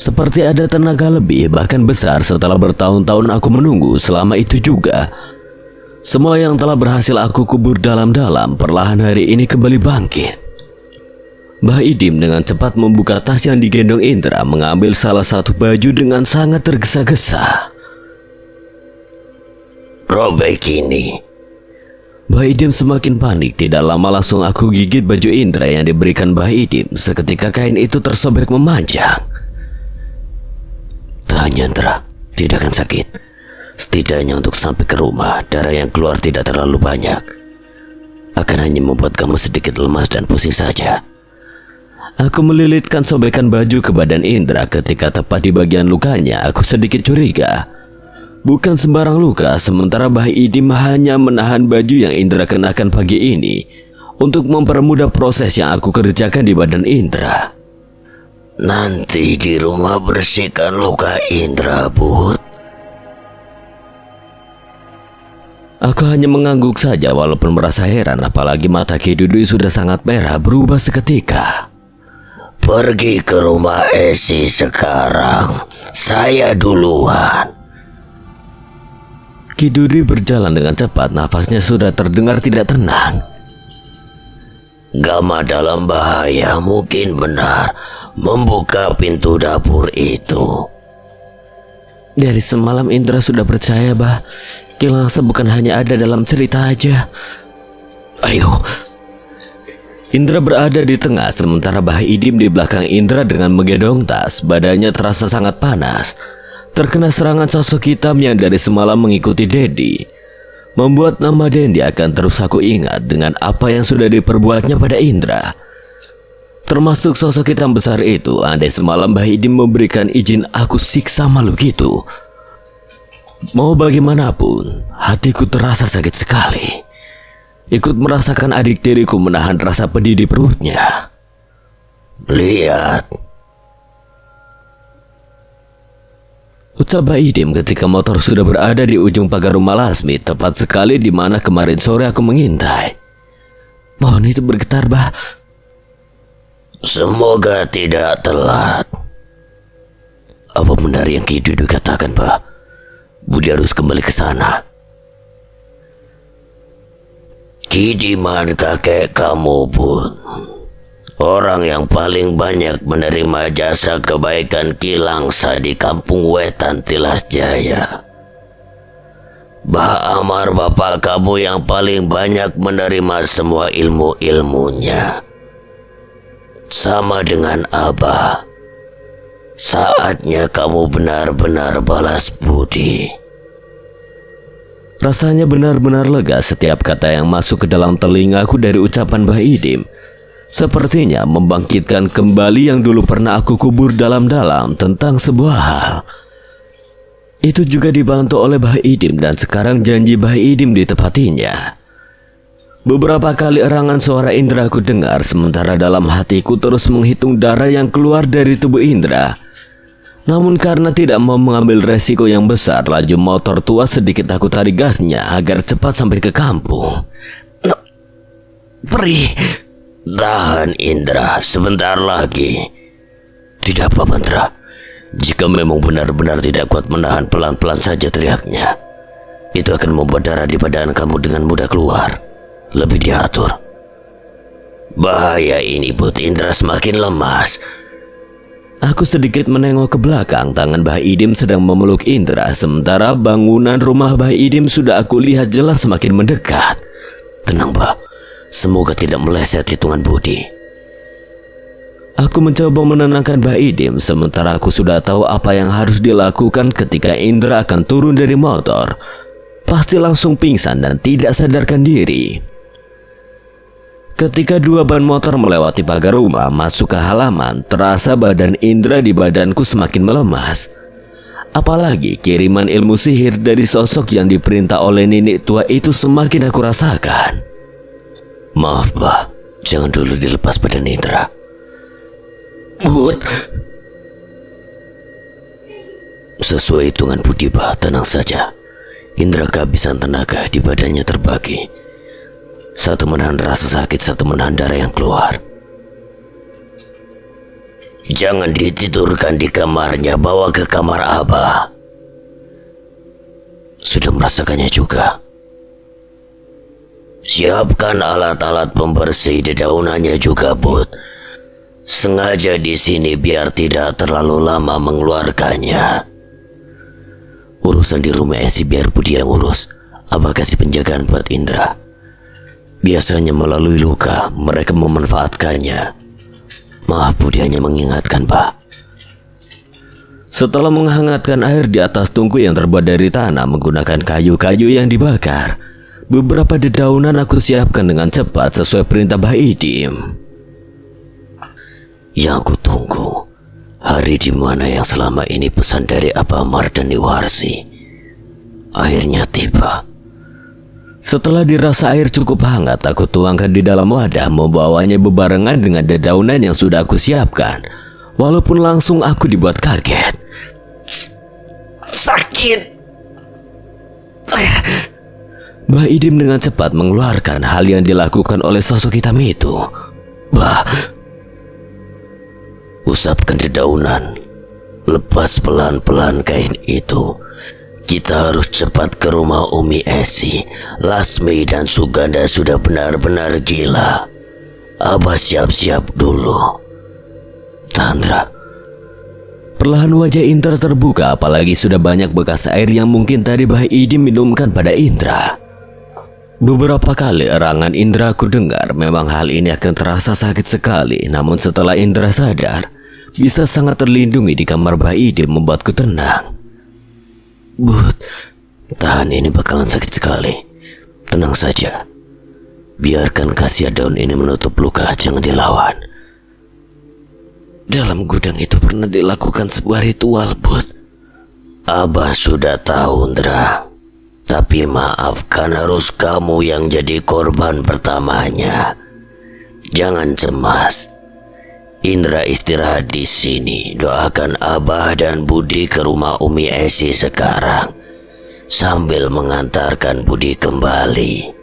S1: Seperti ada tenaga lebih, bahkan besar setelah bertahun-tahun aku menunggu. Selama itu juga, semua yang telah berhasil aku kubur dalam-dalam perlahan hari ini kembali bangkit. Bah Idim dengan cepat membuka tas yang digendong Indra, mengambil salah satu baju dengan sangat tergesa-gesa.
S3: robek ini.
S1: Bah Idim semakin panik. Tidak lama langsung aku gigit baju Indra yang diberikan Bah Idim. Seketika kain itu tersobek memanjang.
S3: Tahan Indra, tidak akan sakit. Setidaknya untuk sampai ke rumah, darah yang keluar tidak terlalu banyak. Akan hanya membuat kamu sedikit lemas dan pusing saja.
S1: Aku melilitkan sobekan baju ke badan Indra. Ketika tepat di bagian lukanya, aku sedikit curiga. Bukan sembarang luka, sementara Bah Idim hanya menahan baju yang Indra kenakan pagi ini untuk mempermudah proses yang aku kerjakan di badan Indra.
S3: Nanti di rumah bersihkan luka Indra, Bud.
S1: Aku hanya mengangguk saja walaupun merasa heran, apalagi mata Ki Dudui sudah sangat merah berubah seketika.
S3: Pergi ke rumah Esi sekarang. Saya duluan.
S1: Ki Dudui berjalan dengan cepat, nafasnya sudah terdengar tidak tenang.
S3: Gama dalam bahaya, mungkin benar membuka pintu dapur itu.
S4: Dari semalam Indra sudah percaya, Bah. Ki Langsa bukan hanya ada dalam cerita aja.
S1: Ayo. Indra berada di tengah, sementara Bah Idim di belakang Indra dengan menggedong tas. Badannya terasa sangat panas. Terkena serangan sosok hitam yang dari semalam mengikuti Dedi. Membuat nama Dendi akan terus aku ingat dengan apa yang sudah diperbuatnya pada Indra. Termasuk sosok hitam besar itu. Andai semalam Bah Idim memberikan izin aku siksa makhluk itu, mau bagaimanapun, hatiku terasa sakit sekali. Ikut merasakan adik tiriku menahan rasa pedih di perutnya.
S3: Lihat,
S1: ucap Bah Idim ketika motor sudah berada di ujung pagar rumah Lasmi, tepat sekali di mana kemarin sore aku mengintai.
S4: Pohon itu bergetar, Bah.
S3: semoga tidak telat. Apa benar yang Ki Dudui katakan, Pak? Budi harus kembali ke sana. Kidiman kakek kamu pun orang yang paling banyak menerima jasa kebaikan Ki Langsa di kampung Wetan Tilas Jaya. Bah Amar bapak kamu yang paling banyak menerima semua ilmu-ilmunya. Sama dengan Abah. Saatnya kamu benar-benar balas budi.
S1: Rasanya benar-benar lega setiap kata yang masuk ke dalam telingaku dari ucapan Bah Idim. Sepertinya membangkitkan kembali yang dulu pernah aku kubur dalam-dalam tentang sebuah hal. Itu juga dibantu oleh Bah Idim dan sekarang janji Bah Idim ditepatinya. Beberapa kali erangan suara Indra aku dengar, sementara dalam hatiku terus menghitung darah yang keluar dari tubuh Indra. Namun karena tidak mau mengambil resiko yang besar, laju motor tua sedikit aku tarik gasnya agar cepat sampai ke kampung.
S3: Perih. Tahan Indra, sebentar lagi. Tidak apa-apa Indra. Jika memang benar-benar tidak kuat menahan, pelan-pelan saja teriaknya. Itu akan membuat darah di badan kamu dengan mudah keluar. Lebih diatur. Bahaya ini buat Indra semakin lemas.
S1: Aku sedikit menengok ke belakang. Tangan Bah Idim sedang memeluk Indra, sementara bangunan rumah Bah Idim sudah aku lihat jelas semakin mendekat.
S3: Tenang Bah, semoga tidak meleset hitungan budi.
S1: Aku mencoba menenangkan Bah Idim, sementara aku sudah tahu apa yang harus dilakukan ketika Indra akan turun dari motor. Pasti langsung pingsan dan tidak sadarkan diri. Ketika dua ban motor melewati pagar rumah masuk ke halaman, terasa badan Indra di badanku semakin melemas. Apalagi kiriman ilmu sihir dari sosok yang diperintah oleh nenek tua itu semakin aku rasakan.
S3: Maaf Bah, jangan dulu dilepas badan Indra.
S1: Bud,
S3: sesuai hitungan budi Bah, tenang saja. Indra kehabisan tenaga, di badannya terbagi. Satu menahan rasa sakit, satu menahan darah yang keluar. Jangan ditidurkan di kamarnya, bawa ke kamar Abah. Sudah merasakannya juga. Siapkan alat-alat pembersih, dedaunannya juga Bud. Sengaja di sini biar tidak terlalu lama mengeluarkannya. Urusan di rumah Esi biar Budi yang urus. Abah kasih penjagaan buat Indra. Biasanya melalui luka mereka memanfaatkannya. Maaf Budi hanya mengingatkan, Pak.
S1: Setelah menghangatkan air di atas tungku yang terbuat dari tanah menggunakan kayu-kayu yang dibakar, beberapa dedaunan aku siapkan dengan cepat sesuai perintah Bah Idim.
S3: Yang aku tunggu, hari di mana yang selama ini pesan dari Abah Amar dan Niwarsi akhirnya tiba.
S1: Setelah dirasa air cukup hangat, aku tuangkan di dalam wadah, membawanya bebarengan dengan dedaunan yang sudah aku siapkan. Walaupun langsung aku dibuat kaget.
S3: Sakit.
S1: Bah Idim dengan cepat mengeluarkan hal yang dilakukan oleh sosok hitam itu.
S3: Bah, usapkan dedaunan. Lepas pelan-pelan kain itu. Kita harus cepat ke rumah Umi Esi. Lasmi dan Suganda sudah benar-benar gila. Abah siap-siap dulu. Tandra.
S1: Perlahan wajah Indra terbuka, apalagi sudah banyak bekas air yang mungkin tadi Bah Idim minumkan pada Indra. Beberapa kali erangan Indra aku dengar, memang hal ini akan terasa sakit sekali. Namun setelah Indra sadar, bisa sangat terlindungi di kamar Bah Idim membuatku tenang.
S3: Bud, tahan, ini bakalan sakit sekali. Tenang saja. Biarkan khasiat daun ini menutup luka, jangan dilawan.
S4: Dalam gudang itu pernah dilakukan sebuah ritual, Bud.
S3: Abah sudah tahu, Indra. Tapi maafkan, harus kamu yang jadi korban pertamanya. Jangan cemas. Indra istirahat di sini. Doakan Abah dan Budi ke rumah Umi Esi sekarang, sambil mengantarkan Budi kembali.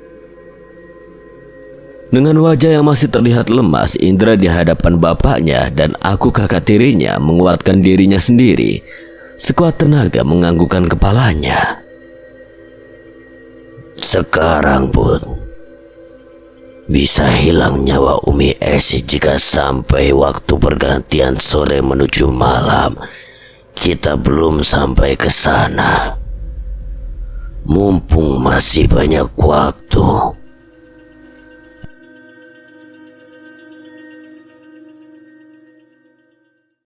S1: Dengan wajah yang masih terlihat lemas, Indra di hadapan bapaknya dan aku kakak tirinya menguatkan dirinya sendiri. Sekuat tenaga menganggukkan kepalanya.
S3: Sekarang, Bud, bisa hilang nyawa Umi Esi jika sampai waktu pergantian sore menuju malam kita belum sampai ke sana. Mumpung masih banyak waktu,